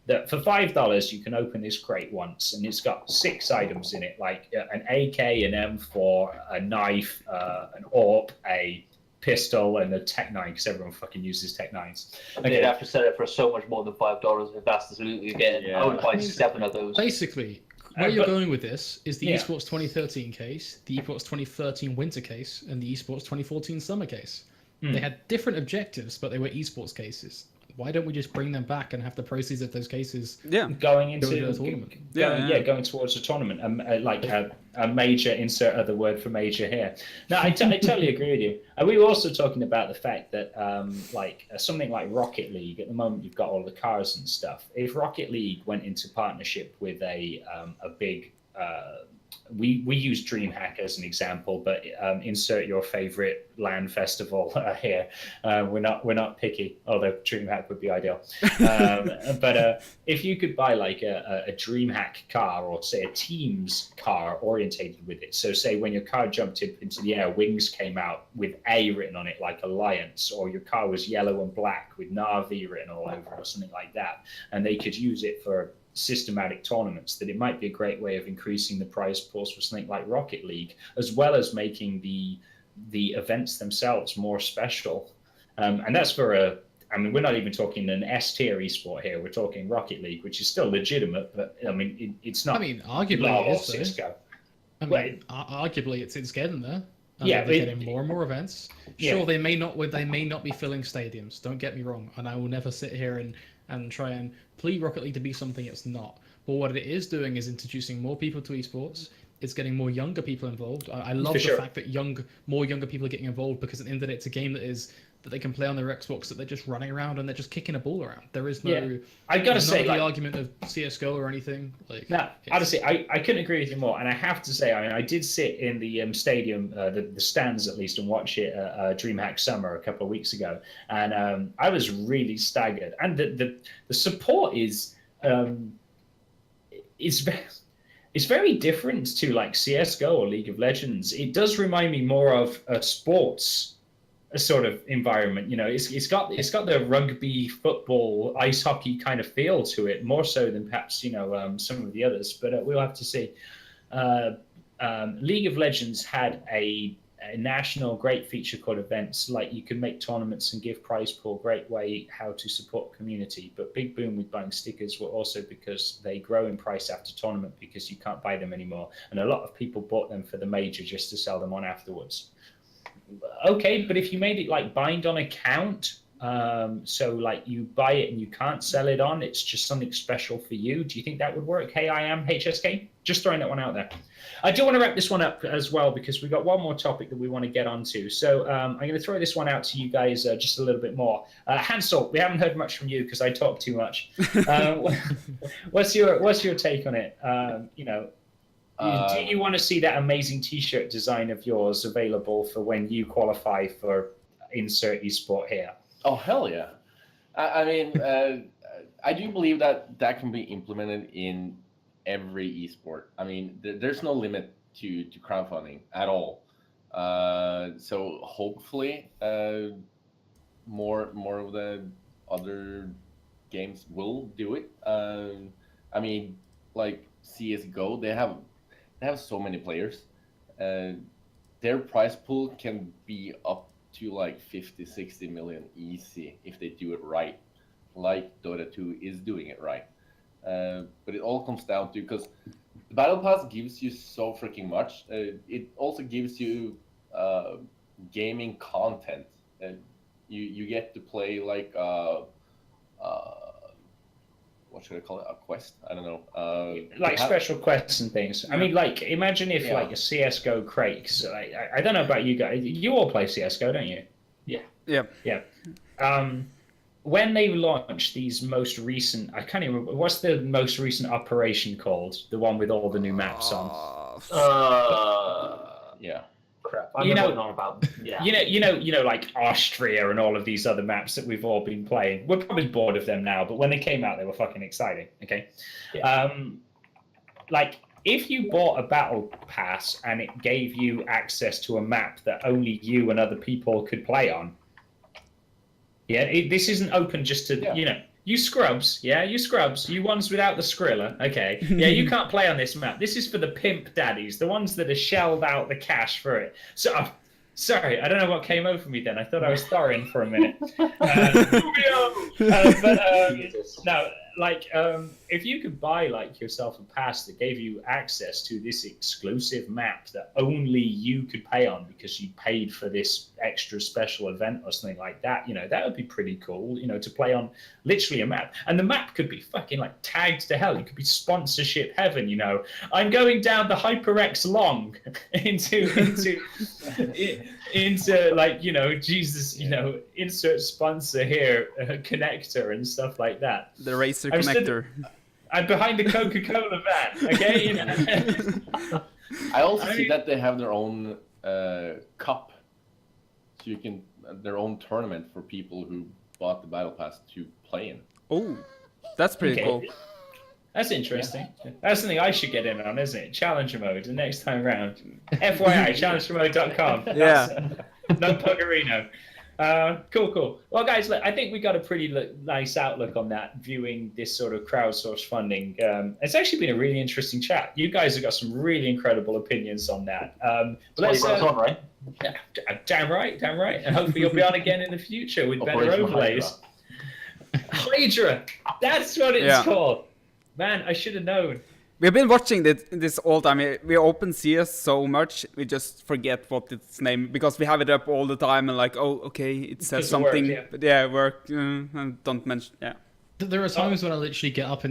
that for $5 you can open this crate once, and it's got 6 items in it, like an AK, an M4, a knife, an AWP, a pistol, and a Tech 9, because everyone fucking uses Tech 9s. Okay. They'd have to sell it for so much more than $5 if that's the loot you get. I would buy 7 of those. Basically, where you're going with this is the Esports 2013 case, the Esports 2013 winter case, and the Esports 2014 summer case. They had different objectives, but they were Esports cases. Why don't we just bring them back and have the proceeds of those cases going into a tournament? Going towards a tournament, like a major, insert other word for major here. No, I totally agree with you. And we were also talking about the fact that something like Rocket League, at the moment you've got all the cars and stuff. If Rocket League went into partnership with a big we use DreamHack as an example, but insert your favorite LAN festival here. We're not picky, although DreamHack would be ideal. But if you could buy like a DreamHack car, or say a Teams car orientated with it, so say when your car jumped up into the air, wings came out with A written on it, like Alliance, or your car was yellow and black with Na'Vi written all over, or something like that, and they could use it for systematic tournaments, that it might be a great way of increasing the prize pools for something like Rocket League, as well as making the events themselves more special. And that's for we're not even talking an S tier esport here. We're talking Rocket League, which is still legitimate, but I mean, it's not. I mean, arguably it is. Cisco. Arguably it's getting there. They're getting more and more events. Sure, they may not be filling stadiums. Don't get me wrong, and I will never sit here and try and plead Rocket League to be something it's not. But what it is doing is introducing more people to esports. It's getting more younger people involved. I love the fact that more younger people are getting involved, because at the end of the day, it's a game that they can play on their Xbox, that they're just running around and they're just kicking a ball around. There is no, I gotta say, the argument of CS:GO or anything. Honestly, I couldn't agree with you more. And I have to say, I mean, I did sit in the stadium, the stands at least, and watch it DreamHack Summer a couple of weeks ago, and I was really staggered. And the support is it's very different to like CS:GO or League of Legends. It does remind me more of a sports sort of environment. You know, it's got the rugby, football, ice hockey kind of feel to it, more so than perhaps some of the others. But we'll have to see. League of Legends had a national great feature called events, like you can make tournaments and give prize pool, great way how to support community. But big boom with buying stickers were also because they grow in price after tournament, because you can't buy them anymore, and a lot of people bought them for the major just to sell them on afterwards. Okay, but if you made it like bind on account, so like you buy it and you can't sell it on, it's just something special for you, do you think that would work? Hey, I am HSK, just throwing that one out there. I do want to wrap this one up as well, because we've got one more topic that we want to get onto. So I'm going to throw this one out to you guys just a little bit more. Hansel, we haven't heard much from you because I talk too much. What's your take on it? Do you want to see that amazing T-shirt design of yours available for when you qualify for insert esport here? Oh, hell yeah. I mean, I do believe that can be implemented in every esport. I mean, there's no limit to crowdfunding at all. So hopefully more of the other games will do it. I mean, like CS:GO, they have so many players. Their prize pool can be up to like 50-60 million easy if they do it right, like Dota 2 is doing it right. But it all comes down to, because the Battle Pass gives you so freaking much. It also gives you gaming content. You get to play like what should I call it? A quest? I don't know. Like special quests and things. I mean, like, imagine if like a CS:GO crate. So I don't know about you guys. You all play CS:GO, don't you? Yeah. When they launched these most recent, I can't even remember, what's the most recent operation called? The one with all the new maps on. Yeah. Crap. I know what you're on about. Yeah. You know, like Austria and all of these other maps that we've all been playing. We're probably bored of them now, but when they came out, they were fucking exciting. Okay. Yeah. Like, if you bought a battle pass and it gave you access to a map that only you and other people could play on, this isn't open just to, you scrubs, you ones without the Skrilla, okay, you can't play on this map. This is for the pimp daddies, the ones that have shelled out the cash for it. So, sorry, I don't know what came over me then. I thought I was Thorin for a minute. No, like, if you could buy like yourself a pass that gave you access to this exclusive map that only you could pay on because you paid for this extra special event or something like that, that would be pretty cool, to play on literally a map. And the map could be fucking like tagged to hell. It could be sponsorship heaven, I'm going down the HyperX long into like, Jesus, insert sponsor here, connector and stuff like that. The racer connector. I'm behind the Coca-Cola van, okay? I also see that they have their own cup, so you can their own tournament for people who bought the battle pass to play in. Oh, that's pretty cool. That's interesting. Yeah. That's something I should get in on, isn't it? Challenger mode the next time round. FYI, challengermode.com. Yeah. No Puggerino. Cool. Well, guys, look, I think we got a pretty nice outlook on that, viewing this sort of crowdsourced funding. It's actually been a really interesting chat. You guys have got some really incredible opinions on that. Let's on, right? Yeah, damn right. And hopefully you'll be on again in the future with better overlays. Hydra. That's what it's called. Man, I should have known. We've been watching this all the time. We open CS so much, we just forget what its name, because we have it up all the time and like, oh, okay, it says something. Work, and don't mention, There are times when I literally get up,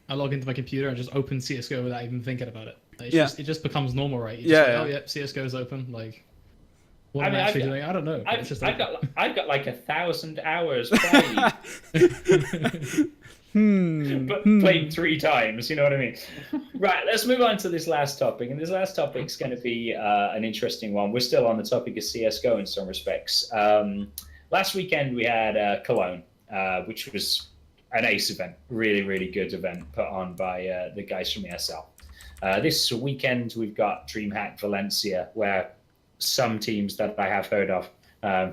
I log into my computer and just open CSGO without even thinking about it. It just becomes normal, right? Oh yeah, CSGO is open. Like, what am I actually doing? I don't know. I've got like 1,000 hours played. But played 3 times, you know what I mean? Right, let's move on to this last topic. And this last topic is going to be an interesting one. We're still on the topic of CSGO in some respects. Last weekend we had Cologne, which was an ace event. Really, really good event put on by the guys from ESL. This weekend we've got DreamHack Valencia, where some teams that I have heard of,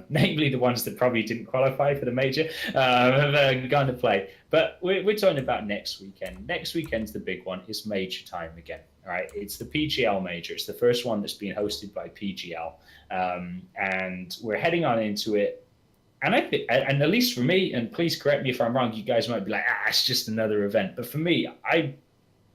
namely the ones that probably didn't qualify for the major, have gone to play. But we're talking about next weekend. Next weekend's the big one. It's major time again. All right, it's the PGL major. It's the first one that's been hosted by PGL, and we're heading on into it. And I think, and at least for me, and please correct me if I'm wrong, you guys might be like, it's just another event. But for me, I'm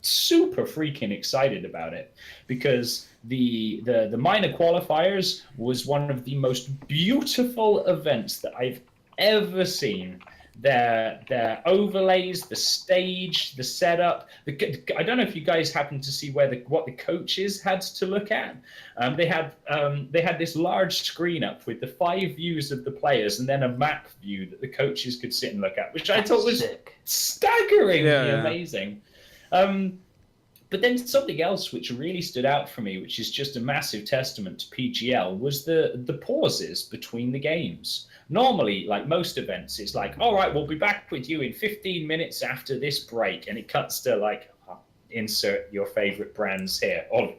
super freaking excited about it, because the minor qualifiers was one of the most beautiful events that I've ever seen. Their overlays, the stage, the setup. I don't know if you guys happen to see what the coaches had to look at. They had this large screen up with the 5 views of the players and then a map view that the coaches could sit and look at, which I thought was staggeringly amazing. But then something else which really stood out for me, which is just a massive testament to PGL, was the pauses between the games. Normally, like most events, it's like, all right, we'll be back with you in 15 minutes after this break. And it cuts to like, insert your favorite brands here, or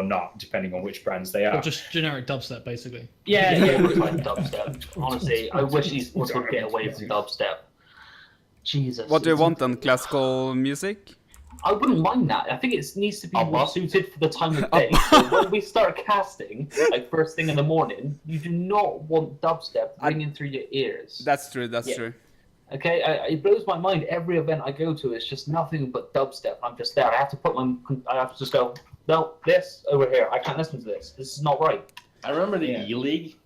not, depending on which brands they are. Or just generic dubstep, basically. Yeah, it's like dubstep. Honestly, I wish these would get away from dubstep. Jesus. What do you want then? Classical music? I wouldn't mind that. I think it needs to be more suited for the time of day. So when we start casting, like first thing in the morning, you do not want dubstep ringing through your ears. That's true. That's true. Okay, it blows my mind. Every event I go to, it's just nothing but dubstep. I'm just there. I have to just go, no, this over here. I can't listen to this. This is not right. I remember the E-League.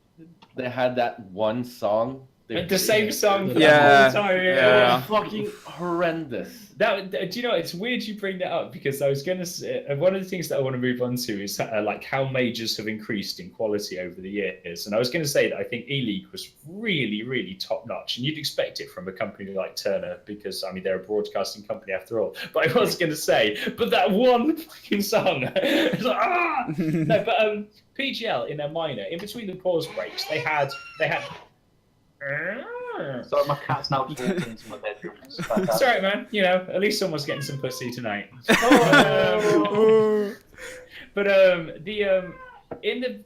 They had that one song The same song for yeah. the whole time. Yeah. Fucking horrendous. Do you know, it's weird you bring that up, because I was going to say, one of the things that I want to move on to is like how majors have increased in quality over the years. And I was going to say that I think E-League was really, really top notch, and you'd expect it from a company like Turner, because I mean they're a broadcasting company after all. But I was going to say, but that one fucking song, it's like, ah! No, but PGL in their minor, in between the pause breaks, they had. Sorry, my cat's now walking into my bedroom. It's all right, man. You know, at least someone's getting some pussy tonight. But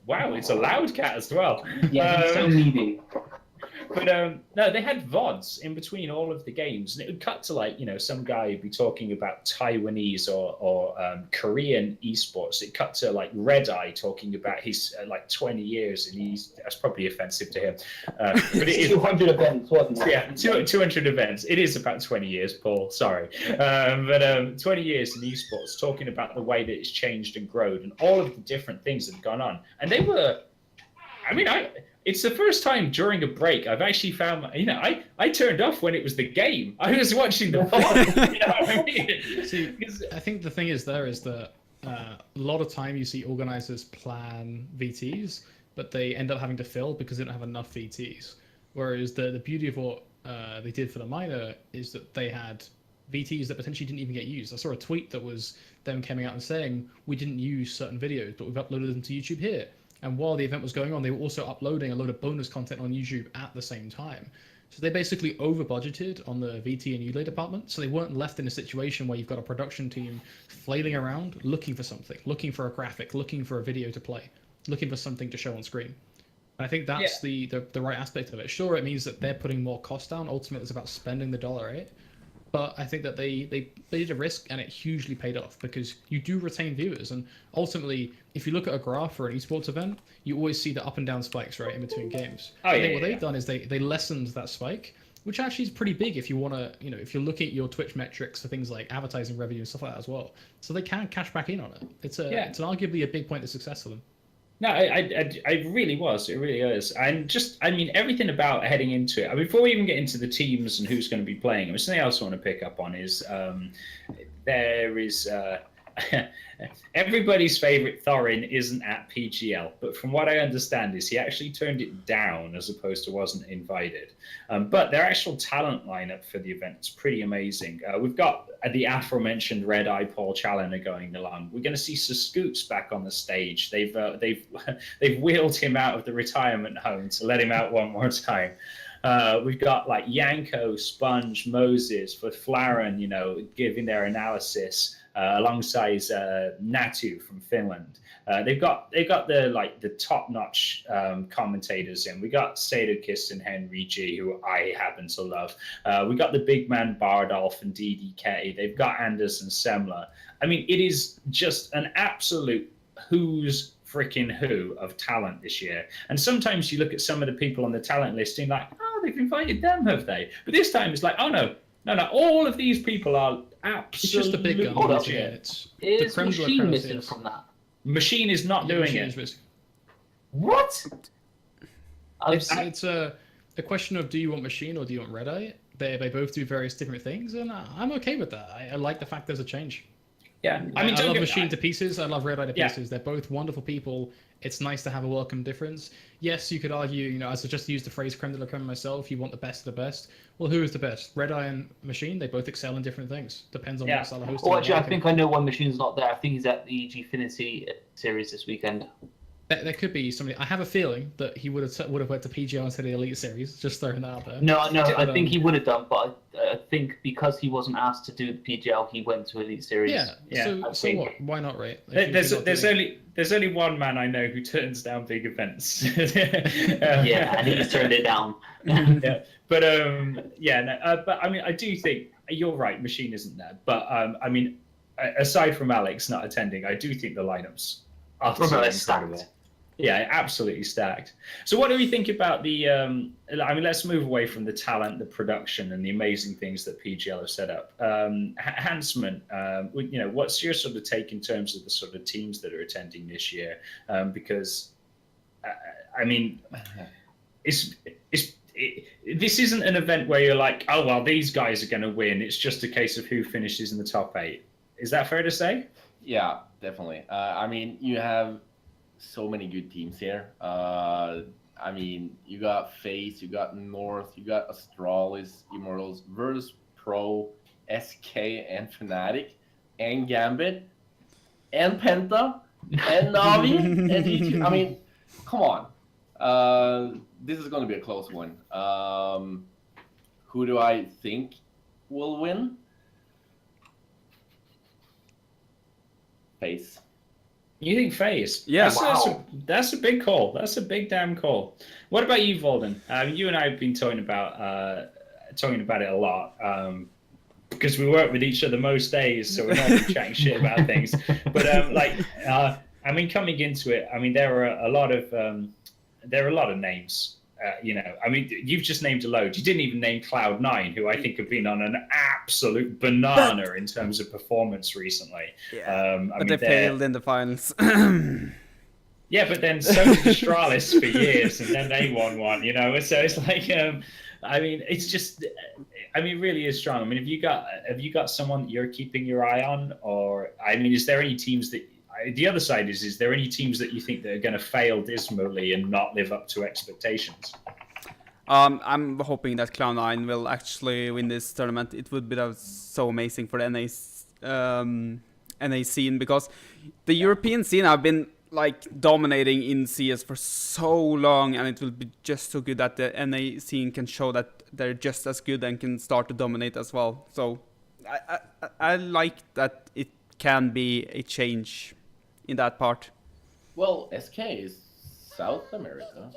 wow, it's a loud cat as well. Yeah, he's so needy. But no, they had VODs in between all of the games, and it would cut to like, you know, some guy would be talking about Taiwanese or Korean esports. It cut to like Red Eye talking about his like 20 years, and that's probably offensive to him. But it is 200 events, wasn't it? Yeah, 200 events. It is about 20 years, Paul. Sorry, but 20 years in esports, talking about the way that it's changed and grown, and all of the different things that have gone on, and they were. I mean, it's the first time during a break I've actually found, you know, I turned off when it was the game. I was watching the pod. You know what I mean? See, I think the thing is that a lot of time you see organizers plan VTs, but they end up having to fill because they don't have enough VTs. Whereas the beauty of what they did for the minor is that they had VTs that potentially didn't even get used. I saw a tweet that was them coming out and saying, we didn't use certain videos, but we've uploaded them to YouTube here. And while the event was going on, they were also uploading a load of bonus content on YouTube at the same time. So they basically over-budgeted on the VT and ULA department, so they weren't left in a situation where you've got a production team flailing around, looking for something, looking for a graphic, looking for a video to play, looking for something to show on screen. And I think that's the right aspect of it. Sure, it means that they're putting more cost down. Ultimately, it's about spending the dollar, right? But I think that they did a risk, and it hugely paid off, because you do retain viewers. And ultimately, if you look at a graph for an esports event, you always see the up and down spikes, right, in between games. I think what they've done is they lessened that spike, which actually is pretty big if you want to, you know, if you're looking at your Twitch metrics for things like advertising revenue and stuff like that as well. So they can cash back in on it. It's an arguably a big point of success for them. No, I really was. It really is. And just, I mean, everything about heading into it. I mean, before we even get into the teams and who's going to be playing, there's something else I want to pick up on is there is everybody's favorite Thorin isn't at PGL, but from what I understand is he actually turned it down as opposed to wasn't invited. But their actual talent lineup for the event is pretty amazing. We've got the aforementioned Red Eye Paul Challoner going along. We're going to see Scoots back on the stage. They've wheeled him out of the retirement home to let him out one more time. We've got like Yanko, Sponge, Moses, for Flaren, you know, giving their analysis alongside Natu from Finland. They've got the top-notch commentators in. We got Sadokist and Henry G, who I happen to love. We got the big man Bardolph and DDK. They've got Anders and Semler. I mean, it is just an absolute who's freaking who of talent this year. And sometimes you look at some of the people on the talent list and like, oh, they've invited them, have they? But this time it's like, oh no, all of these people are absolutely it's just a big legit. Is Machine missing from that? Machine is not doing it. What? It's a question of, do you want Machine or do you want Red Eye? They both do various different things, and I'm okay with that. I like the fact there's a change. Yeah, I mean, I love Machine to pieces. I love Red Eye to pieces. They're both wonderful people. It's nice to have a welcome difference. Yes, you could argue, you know, as I just used the phrase creme de la creme myself, you want the best of the best. Well, who is the best? Red Eye and Machine, they both excel in different things. Depends on what style of hosting. Well, actually, I think I know why Machine's not there. I think he's at the Gfinity series this weekend. There could be somebody. I have a feeling that he would have went to PGL instead of the Elite Series. Just throwing that out there. No, I think he would have done, but I think because he wasn't asked to do the PGL, he went to Elite Series. Yeah. So what? Why not, right? There's only one man I know who turns down big events. And he's turned it down. But I mean, I do think you're right. Machine isn't there, but I mean, aside from Alex not attending, I do think the lineups are incredible. Yeah, absolutely stacked. So what do we think about the, I mean, let's move away from the talent, the production, and the amazing things that PGL have set up. Hansman, you know, what's your sort of take in terms of the sort of teams that are attending this year? Because, I mean, this isn't an event where you're like, oh well, these guys are going to win. It's just a case of who finishes in the top 8. Is that fair to say? Yeah, definitely. I mean, you have so many good teams here. I mean, you got FaZe, you got North, you got Astralis, Immortals, Virtus Pro, SK, and Fnatic, and Gambit, and Penta, and Navi, and G2. I mean, come on. This is going to be a close one. Who do I think will win? FaZe. You think FaZe? Yeah. That's a big call. That's a big damn call. What about you, Volden? You and I have been talking about it a lot because we work with each other most days, so we're not chatting shit about things. But I mean, coming into it, I mean, there are a lot of names. I mean, you've just named a load. You didn't even name Cloud9, who I think have been on an absolute banana in terms of performance recently. Yeah. But they failed in the finals. Yeah, but then so did Astralis for years, and then they won one. So it's like, I mean, it's just, I mean, it really is strong. I mean, have you got someone that you're keeping your eye on, or I mean, is there any teams that? The other side is there any teams that you think that are going to fail dismally and not live up to expectations? I'm hoping that Cloud9 will actually win this tournament. It would be so amazing for the NA scene, because the European scene have been like dominating in CS for so long, and it will be just so good that the NA scene can show that they're just as good and can start to dominate as well. So I like that it can be a change in that part. Well, SK is South America.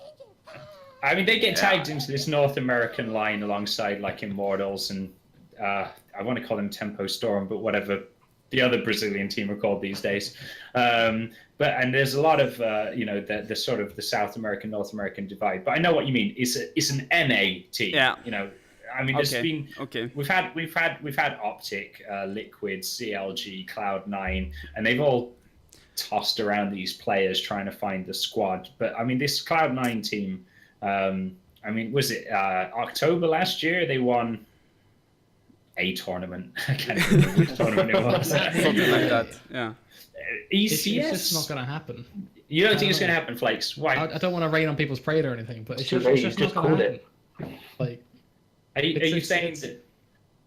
I mean, they get tagged into this North American line alongside like Immortals and I want to call them Tempo Storm, but whatever the other Brazilian team are called these days. And there's a lot of the sort of the South American North American divide. But I know what you mean. It's an NA team. Yeah. I mean, there's been okay. We've had Optic, Liquid, CLG, Cloud9, and they've all tossed around these players trying to find the squad. But I mean, this Cloud9 team. I mean, was it October last year? They won a tournament. I can't remember which tournament it was. Something like that. Yeah. ECS. It's just not going to happen. You don't think it's going to happen, Flakes? Why? I don't want to rain on people's parade or anything, but it's just not going to happen. Like, are you saying that?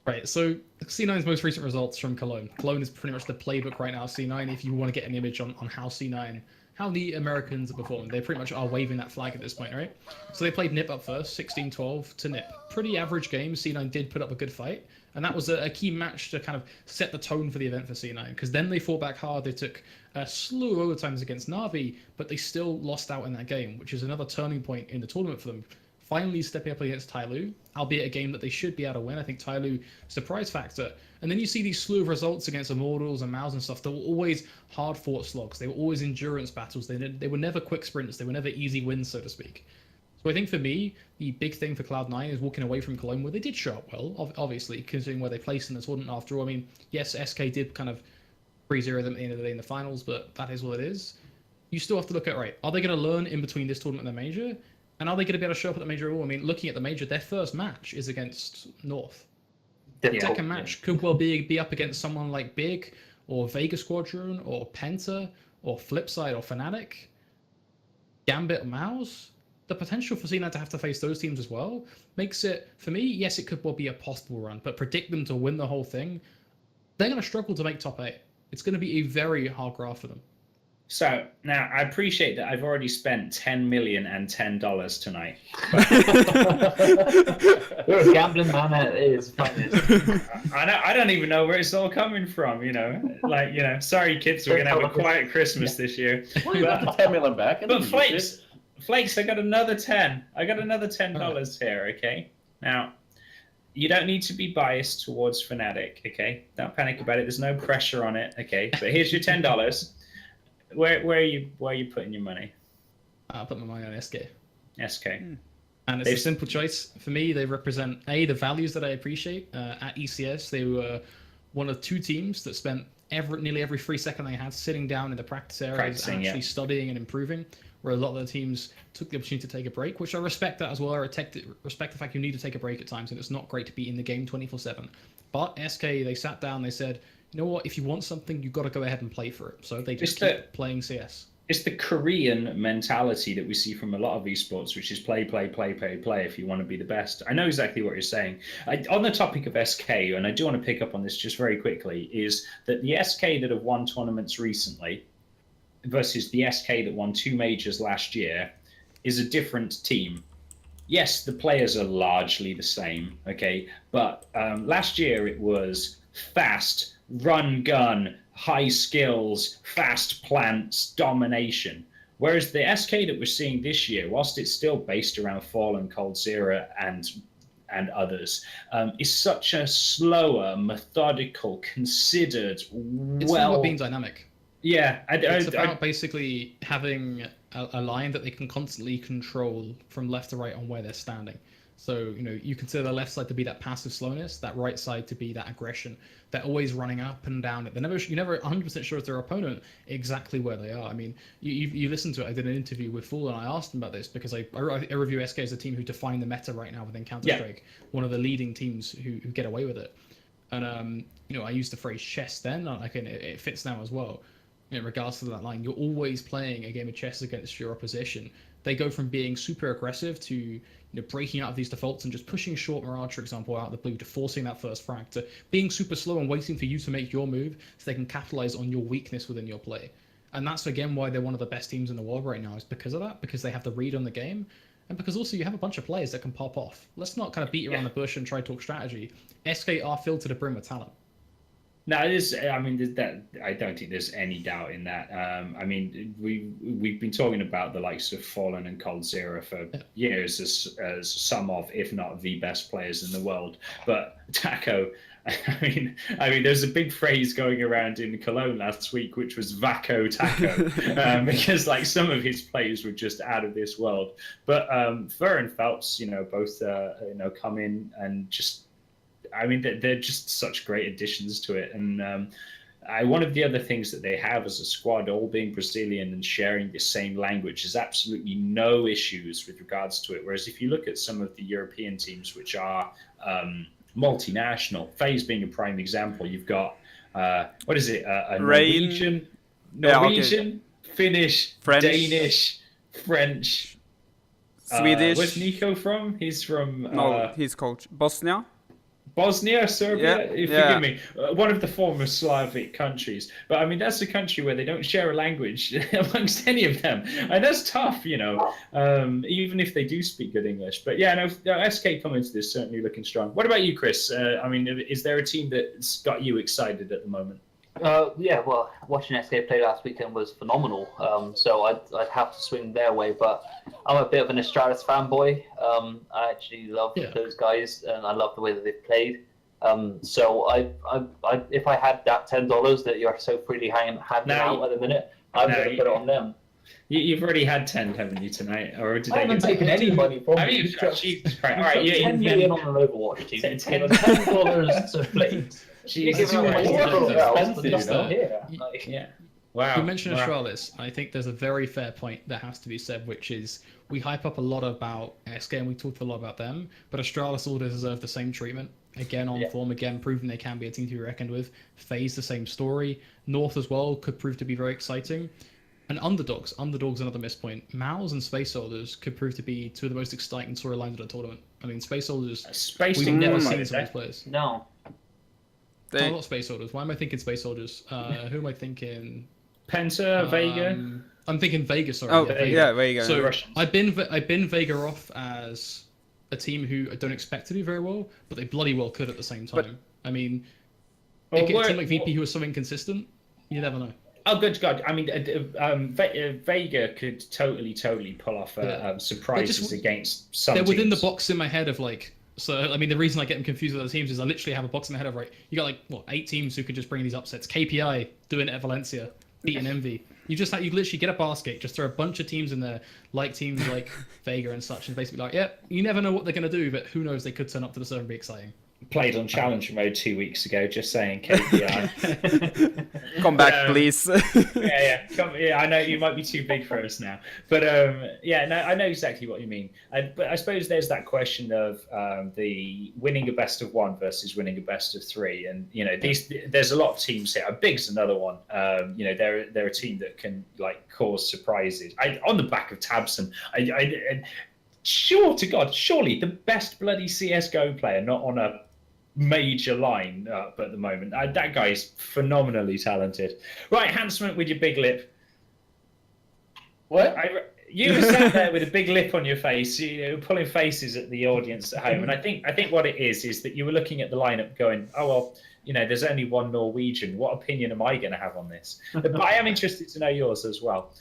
Right, so C9's most recent results from Cologne. Cologne is pretty much the playbook right now. C9, if you want to get an image on how C9, how the Americans are performing, they pretty much are waving that flag at this point, right? So they played NiP up first, 16-12 to NiP. Pretty average game. C9 did put up a good fight, and that was a key match to kind of set the tone for the event for C9, because then they fought back hard. They took a slew of overtimes against Na'Vi, but they still lost out in that game, which is another turning point in the tournament for them. Finally stepping up against Tyloo, albeit a game that they should be able to win. I think Tyloo, surprise factor. And then you see these slew of results against Immortals and Mouse and stuff. They were always hard-fought slogs. They were always endurance battles. They were never quick sprints. They were never easy wins, so to speak. So I think for me, the big thing for Cloud9 is walking away from Cologne, where they did show up well, obviously, considering where they placed in the tournament after all. I mean, yes, SK did kind of 3-0 them at the end of the day in the finals, but that is what it is. You still have to look at, right, are they going to learn in between this tournament and the major? And are they going to be able to show up at the major at all? I mean, looking at the major, their first match is against North. The second match could well be up against someone like Big, or Vega Squadron, or Penta, or Flipside, or Fnatic, Gambit, or Mouse. The potential for C9 to have to face those teams as well makes it, for me, yes, it could well be a possible run, but predict them to win the whole thing, they're going to struggle to make top 8. It's going to be a very hard graft for them. So now I appreciate that I've already spent $10 million and $10 tonight. You're a gambling man at its finest. I don't even know where it's all coming from. Sorry kids, we're gonna have a quiet Christmas this year. Well, you got the $10 million back. But Flakes, I got another 10. I got another $10 here. Okay. Now, you don't need to be biased towards Fnatic. Okay. Don't panic about it. There's no pressure on it. Okay. But here's your $10. Where are you putting your money? I'll put my money on SK. SK. And it's a simple choice. For me, they represent, the values that I appreciate. At ECS, they were one of 2 teams that spent nearly every free second they had sitting down in the practice areas and actually studying and improving. where a lot of the teams took the opportunity to take a break, which I respect that as well. I respect the fact you need to take a break at times, and it's not great to be in the game 24/7. But SK, they sat down, they said, you know what, if you want something, you've got to go ahead and play for it. So they just keep playing CS. It's the Korean mentality that we see from a lot of esports, which is play if you want to be the best. I know exactly what you're saying. On the topic of SK, and I do want to pick up on this just very quickly, is that the SK that have won tournaments recently versus the SK that won 2 majors last year is a different team. Yes, the players are largely the same, okay? But last year it was fast, run, gun, high skills, fast plants, domination. Whereas the SK that we're seeing this year, whilst it's still based around Fallen, Coldzera, and others, is such a slower, methodical, considered, it's all about being dynamic. Yeah. It's about basically having a line that they can constantly control from left to right on where they're standing. So, you know, you consider the left side to be that passive slowness, that right side to be that aggression. They're always running up and down. You're never 100% sure as their opponent exactly where they are. I mean, you listened to it. I did an interview with Fool, and I asked him about this because I review SK as a team who define the meta right now within Counter-Strike, one of the leading teams who get away with it. And, you know, I used the phrase chess then, and it fits now as well. In regards to that line, you're always playing a game of chess against your opposition. They go from being super aggressive to breaking out of these defaults and just pushing short Mirage, for example, out of the blue, to forcing that first frag, to being super slow and waiting for you to make your move so they can capitalize on your weakness within your play. And that's, again, why they're one of the best teams in the world right now, is because of that, because they have the read on the game, and because also you have a bunch of players that can pop off. Let's not kind of beat around the bush and try to talk strategy. SK are filled to the brim with talent. No, it is. I mean, I don't think there's any doubt in that. I mean, we've been talking about the likes of Fallen and Coldzera for years as some of, if not the best players in the world. But Taco, I mean, there's a big phrase going around in Cologne last week, which was "Vaco Taco," because like some of his plays were just out of this world. But Fur and Phelps, both come in and just. I mean, they're just such great additions to it. And one of the other things that they have as a squad, all being Brazilian and sharing the same language, is absolutely no issues with regards to it. Whereas if you look at some of the European teams, which are multinational, FaZe being a prime example, you've got, what is it? A Norwegian, Finnish, French. Danish, French. Swedish. Where's Nico from? He's from... he's coach. Bosnia, Serbia, forgive me, one of the former Slavic countries. But I mean, that's a country where they don't share a language amongst any of them. And that's tough, even if they do speak good English. But yeah, no, SK coming into this certainly looking strong. What about you, Chris? I mean, is there a team that's got you excited at the moment? Yeah, well, watching SK play last weekend was phenomenal. So I'd have to swing their way, but I'm a bit of an Astralis fanboy. I actually love those guys, and I love the way that they've played. So I if I had that $10 that you're so freely handing out at the minute, I'm going to put it on them. You've already had 10, haven't you, tonight? Or did I haven't taken any money from you. All right, 10 million on an Overwatch team. It's given $10 to play. Yeah. Wow. You mentioned Astralis. I think there's a very fair point that has to be said, which is we hype up a lot about SK and we talked a lot about them, but Astralis all deserve the same treatment. Again, on form, again, proving they can be a team to be reckoned with. FaZe, the same story. North as well could prove to be very exciting. And Underdogs, another miss point. Mouse and Space Soldiers could prove to be two of the most exciting storylines of the tournament. I mean, Space Soldiers, we've never seen some of these players. No. Not Space Soldiers. Why am I thinking Space Soldiers? Who am I thinking? Penta, Vega. I'm thinking Vega. Sorry. Oh, Vega. So I've been Vega off as a team who I don't expect to do very well, but they bloody well could at the same time. I mean, a team like VP who is so inconsistent, you never know. Oh, good God. I mean, Vega could totally pull off surprises against some They're within teams. the box in my head of like... So, I mean, the reason I get them confused with other teams is I literally have a box in my head of, you got 8 teams who could just bring these upsets. KPI doing it at Valencia, beating Envy. You literally get a basket, just throw a bunch of teams in there, like teams like Vega and such, and basically you never know what they're going to do, but who knows, they could turn up to the server and be exciting. played on Challenger mode 2 weeks ago. Just saying, KPI. Come back, please. Yeah, I know you might be too big for us now, but yeah, no, I know exactly what you mean. But I suppose there's that question of the winning a best of one versus winning a best of three, and there's a lot of teams here. Big's another one. They're a team that can like cause surprises. On the back of Tabson, sure to God, surely the best bloody CS:GO player not on a major line up at the moment. That guy is phenomenally talented. Right, Handsman with your big lip. What? You were sat there with a big lip on your face, pulling faces at the audience at home. And I think what it is that you were looking at the lineup going, oh, well, there's only one Norwegian. What opinion am I going to have on this? But I am interested to know yours as well.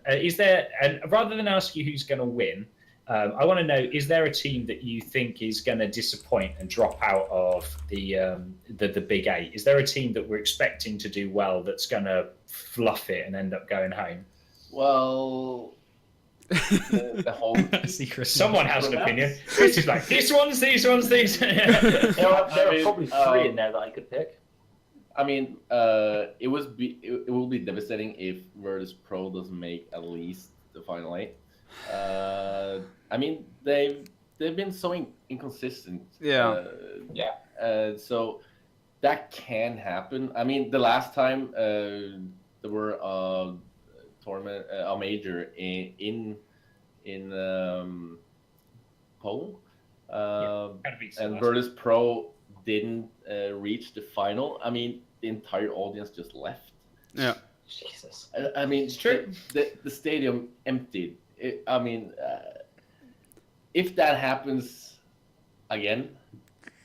Is there, and rather than ask you who's going to win, I want to know, is there a team that you think is going to disappoint and drop out of the Big Eight? Is there a team that we're expecting to do well that's going to fluff it and end up going home? Well, the whole secret. Someone has an opinion. Chris is like, these ones. There are probably three in there that I could pick. I mean, it will be devastating if Virtus Pro doesn't make at least the final 8. I mean, they've been so inconsistent. Yeah. So that can happen. I mean, the last time there were tournament, a major in Poland, and Virtus Pro didn't reach the final. I mean, the entire audience just left. Yeah. Jesus. I mean, it's true. The stadium emptied. If that happens again,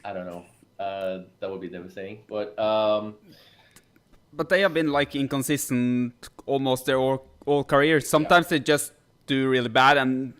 I don't know. That would be devastating. But they have been like inconsistent almost their all careers. Sometimes they just do really bad, and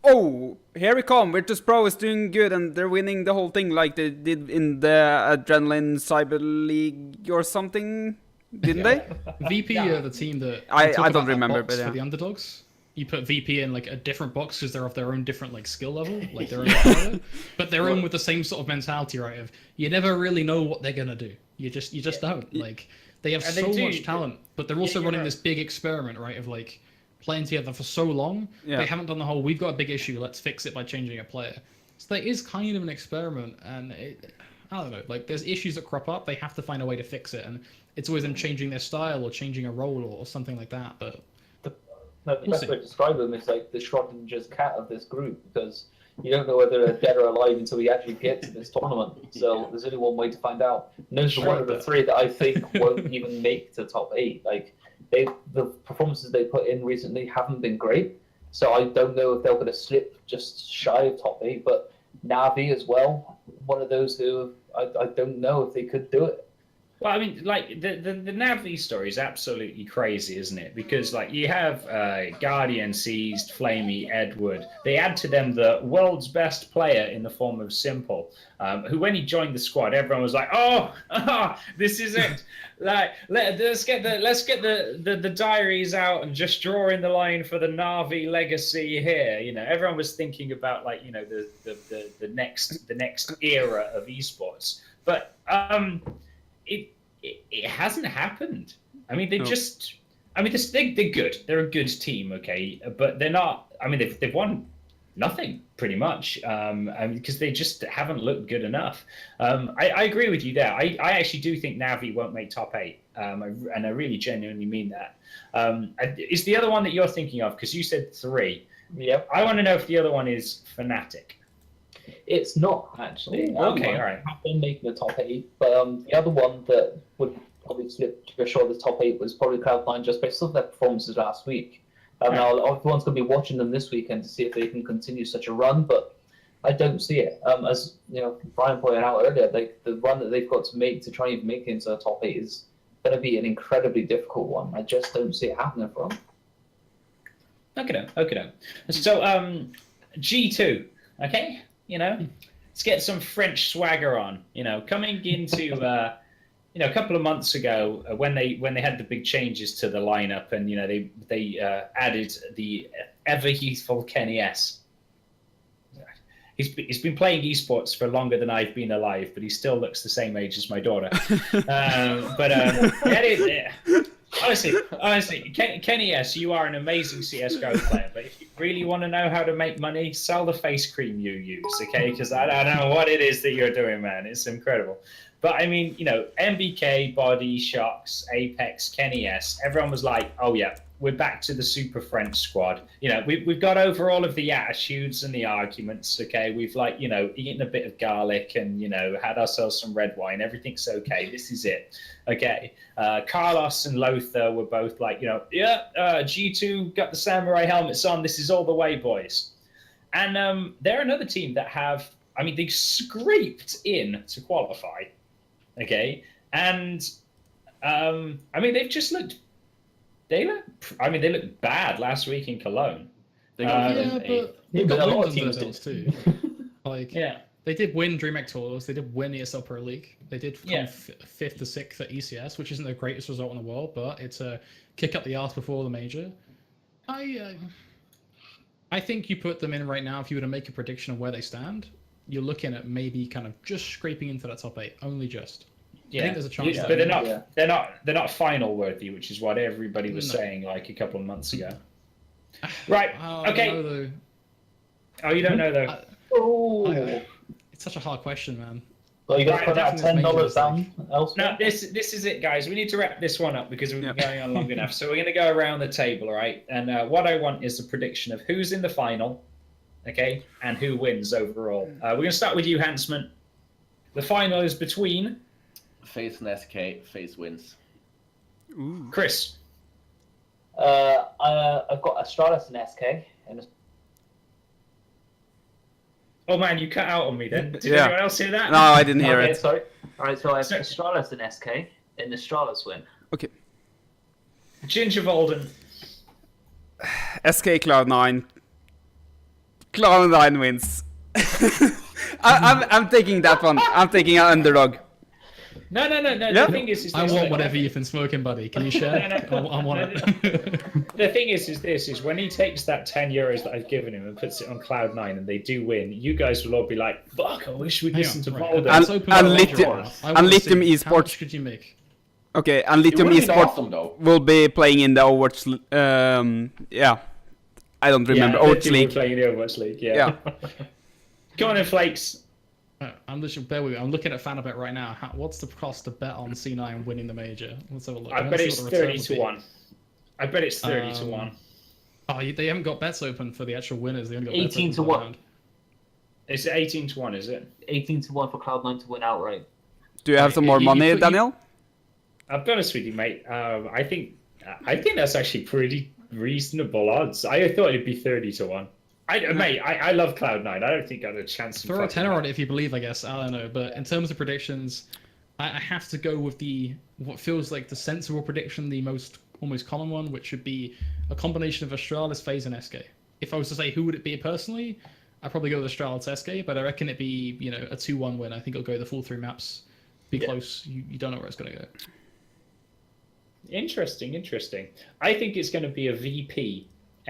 here we come. Virtus Pro is doing good, and they're winning the whole thing, like they did in the Adrenaline Cyber League or something, didn't they? VP are the team that I don't remember, but for the underdogs. You put VP in like a different box because they're of their own different like skill level, like their own player, but they're in with the same sort of mentality, right? Of you never really know what they're gonna do. You just don't. Like they have so much talent, but they're also running this big experiment, right? Of like playing together for so long, they haven't done the whole "we've got a big issue, let's fix it by changing a player." So there is kind of an experiment, and I don't know. Like there's issues that crop up, they have to find a way to fix it, and it's always them changing their style or changing a role or something like that, but. No, the best way to describe them is like the Schrodinger's cat of this group, because you don't know whether they're dead or alive until we actually get to this tournament. So there's only one way to find out. And those are one of the three that I think won't even make the top 8. Like the performances they put in recently haven't been great. So I don't know if they're going to slip just shy of top 8. But Navi as well, one of those who I don't know if they could do it. Well, I mean, like the Navi story is absolutely crazy, isn't it? Because like you have Guardian, Seized, Flamey, Edward. They add to them the world's best player in the form of Simple, who when he joined the squad, everyone was like, "Oh, this is it! Like let's get the diaries out and just draw in the line for the Navi legacy here." Everyone was thinking about like the next era of esports, but It hasn't happened. I mean, they're good. They're a good team, okay, but they're not. I mean, they've won nothing pretty much, because they just haven't looked good enough. I agree with you there. I actually do think Navi won't make top 8, and I really genuinely mean that. Is the other one that you're thinking of? Because you said 3. Yep. I want to know if the other one is Fnatic. It's not actually. Okay, all right. I've been making the top 8, but the other one that would probably slip to short of the top 8 was probably Cloud9, just based on their performances last week. Now everyone's going to be watching them this weekend to see if they can continue such a run, but I don't see it. As Brian pointed out earlier, the run that they've got to make to try and make it into the top 8 is going to be an incredibly difficult one. I just don't see it happening for them. Okay. So G2, okay. Let's get some French swagger on. Coming into a couple of months ago when they had the big changes to the lineup, and they added the ever youthful Kenny S. He's been playing esports for longer than I've been alive, but he still looks the same age as my daughter. Honestly, Kenny, yes, you are an amazing CS:GO player, but if you really want to know how to make money, sell the face cream you use, okay? Because I don't know what it is that you're doing, man. It's incredible. But I mean, MBK, Body, Shocks, Apex, Kenny S, everyone was like, oh yeah, we're back to the Super French squad. We've got over all of the attitudes and the arguments, okay? We've eaten a bit of garlic and, had ourselves some red wine. Everything's okay. This is it. Okay. Carlos and Lothar were both like, G2 got the samurai helmets on. This is all the way, boys. And they're another team that they scraped in to qualify. Okay. And, they've just looked, they looked bad last week in Cologne. They got a lot of teams too. They did win DreamHack Tours. They did win ESL Pro League. They did come 5th to 6th at ECS, which isn't the greatest result in the world, but it's a kick up the arse before the major. I think you put them in right now. If you were to make a prediction of where they stand, you're looking at maybe kind of just scraping into that top 8, only just. I think there's a chance. But they're not final worthy, which is what everybody was saying like a couple of months ago. Right. Okay. You don't know though. It's such a hard question, man. Well, you got to put that $10 down elsewhere. No, this is it, guys. We need to wrap this one up because we've been going on long enough. So we're going to go around the table, all right? And what I want is a prediction of who's in the final, okay, and who wins overall. We're going to start with you, Hansman. The final is between FaZe and SK. FaZe wins. Ooh. Chris. I've got Astralis and SK. Oh man, you cut out on me then. Did anyone else hear that? No, I didn't hear it. Sorry. All right, so I have Astralis and SK, and Astralis win. Okay. Ginger Volden. SK Cloud9. Cloud9 wins. I'm taking that one. I'm taking an underdog. No. The thing is I want whatever you've been smoking, buddy. Can you share? I want it. The thing is when he takes that €10 that I've given him and puts it on Cloud9 and they do win, you guys will all be like, fuck, I wish we'd listened to Volden. And Lithium Esports. How much could you make? Okay, and Lithium Esports will be playing in the Overwatch. I don't remember. Overwatch League. Playing in the Overwatch League, yeah. Come on in, Flakes. I'm looking at Fanabet right now. What's the cost to bet on C9 winning the major? Let's have a look. I bet it's 30 to 1. I bet it's 30 to 1. Oh, they haven't got bets open for the actual winners. They only got 18 to 1. Is it 18 to 1? Is it 18 to 1 for Cloud9 to win outright? Do you have some more money, Daniel? I'll be honest with you, mate. I think that's actually pretty reasonable odds. I thought it'd be 30 to 1. Mate, I love Cloud9. I don't think I had a chance. Throw a tenner on it if you believe, I guess. I don't know. But in terms of predictions, I have to go with what feels like the sensible prediction, the almost common one, which would be a combination of Astralis, FaZe, and SK. If I was to say who would it be personally, I'd probably go with Astralis, SK, but I reckon it'd be a 2-1 win. I think it'll go the full 3 maps. Be close. You don't know where it's going to go. Interesting. I think it's going to be a VP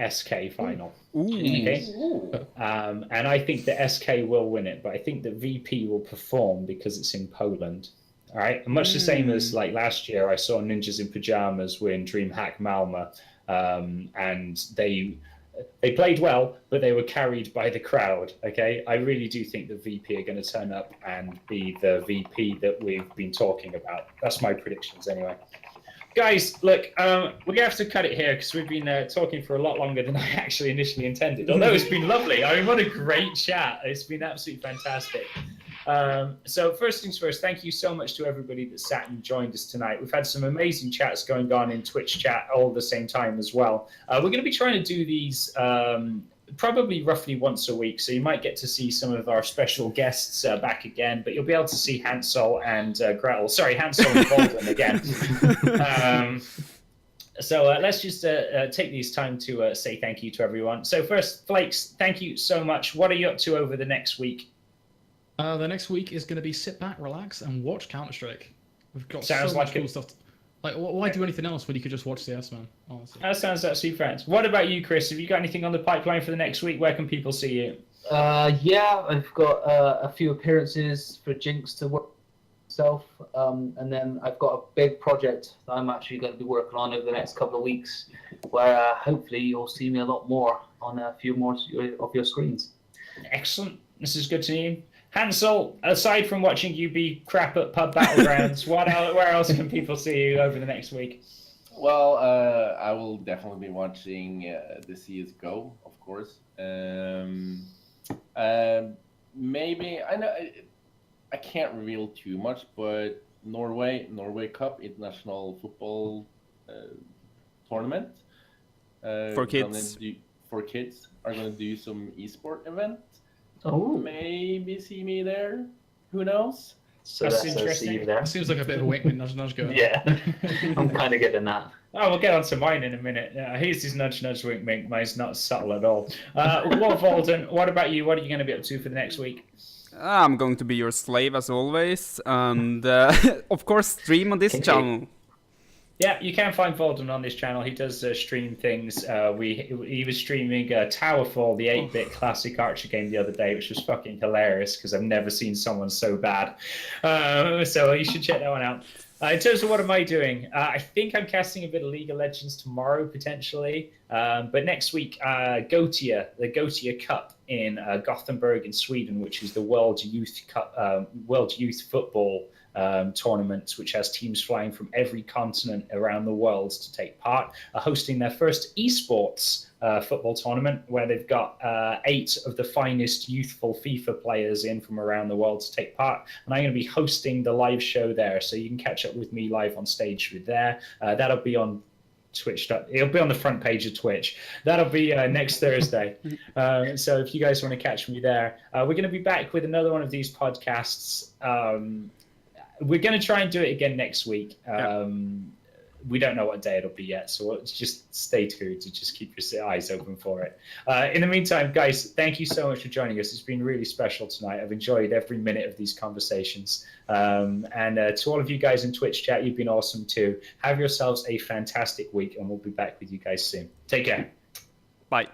SK final. Ooh. Okay. And I think the SK will win it, but I think the VP will perform because it's in Poland. All right. And much the same as like last year, I saw Ninjas in Pajamas win DreamHack Malmö, and they played well, but they were carried by the crowd. Okay. I really do think the VP are going to turn up and be the VP that we've been talking about. That's my predictions anyway. Guys, look, we're going to have to cut it here because we've been talking for a lot longer than I actually initially intended. Although it's been lovely. I mean, what a great chat. It's been absolutely fantastic. So first things first, thank you so much to everybody that sat and joined us tonight. We've had some amazing chats going on in Twitch chat all at the same time as well. We're going to be trying to do these probably roughly once a week, so you might get to see some of our special guests back again, but you'll be able to see Hansel and Gretel. Sorry, Hansel and Volden again. So let's just take this time to say thank you to everyone. So first, Flakes, thank you so much. What are you up to over the next week? The next week is going to be sit back, relax, and watch Counter-Strike. We've got Sounds so much like cool stuff. Like, why do anything else when you could just watch CS, man? Honestly. That sounds absolutely fantastic. What about you, Chris? Have you got anything on the pipeline for the next week? Where can people see you? Yeah, I've got a few appearances for Jinx to work myself, and then I've got a big project that I'm actually going to be working on over the next couple of weeks, where hopefully you'll see me a lot more on a few more of your screens. Excellent. This is good to hear. Hansel, aside from watching you be crap at pub battlegrounds, where else can people see you over the next week? Well, I will definitely be watching the CS:GO, of course. Maybe I can't reveal too much, but Norway Cup International Football Tournament for kids. For kids are going to do some esport event. Oh, maybe see me there. Who knows? So that's interesting. There. Seems like a bit of a wink, nudge going. Yeah, I'm kind of getting that. Oh, we'll get on to mine in a minute. Here's his nudge, wink, wink. Mine's not subtle at all. Wolf Alden, what about you? What are you going to be up to for the next week? I'm going to be your slave as always, and of course stream on this channel. Yeah, you can find Volden on this channel. He does stream things. He was streaming Towerfall, the 8-bit classic Archer game the other day, which was fucking hilarious because I've never seen someone so bad. So you should check that one out. In terms of what am I doing, I think I'm casting a bit of League of Legends tomorrow, potentially. But next week, the Gotia Cup in Gothenburg in Sweden, which is the World Youth Football tournament, which has teams flying from every continent around the world to take part, are hosting their first esports football tournament, where they've got 8 of the finest youthful FIFA players in from around the world to take part. And I'm going to be hosting the live show there, so you can catch up with me live on stage with there. That'll be on Twitch. It'll be on the front page of Twitch. That'll be next Thursday. So if you guys want to catch me there, we're going to be back with another one of these podcasts. We're going to try and do it again next week. We don't know what day it'll be yet, so just stay tuned to just keep your eyes open for it. In the meantime, guys, thank you so much for joining us. It's been really special tonight. I've enjoyed every minute of these conversations. And to all of you guys in Twitch chat, you've been awesome too. Have yourselves a fantastic week, and we'll be back with you guys soon. Take care. Bye.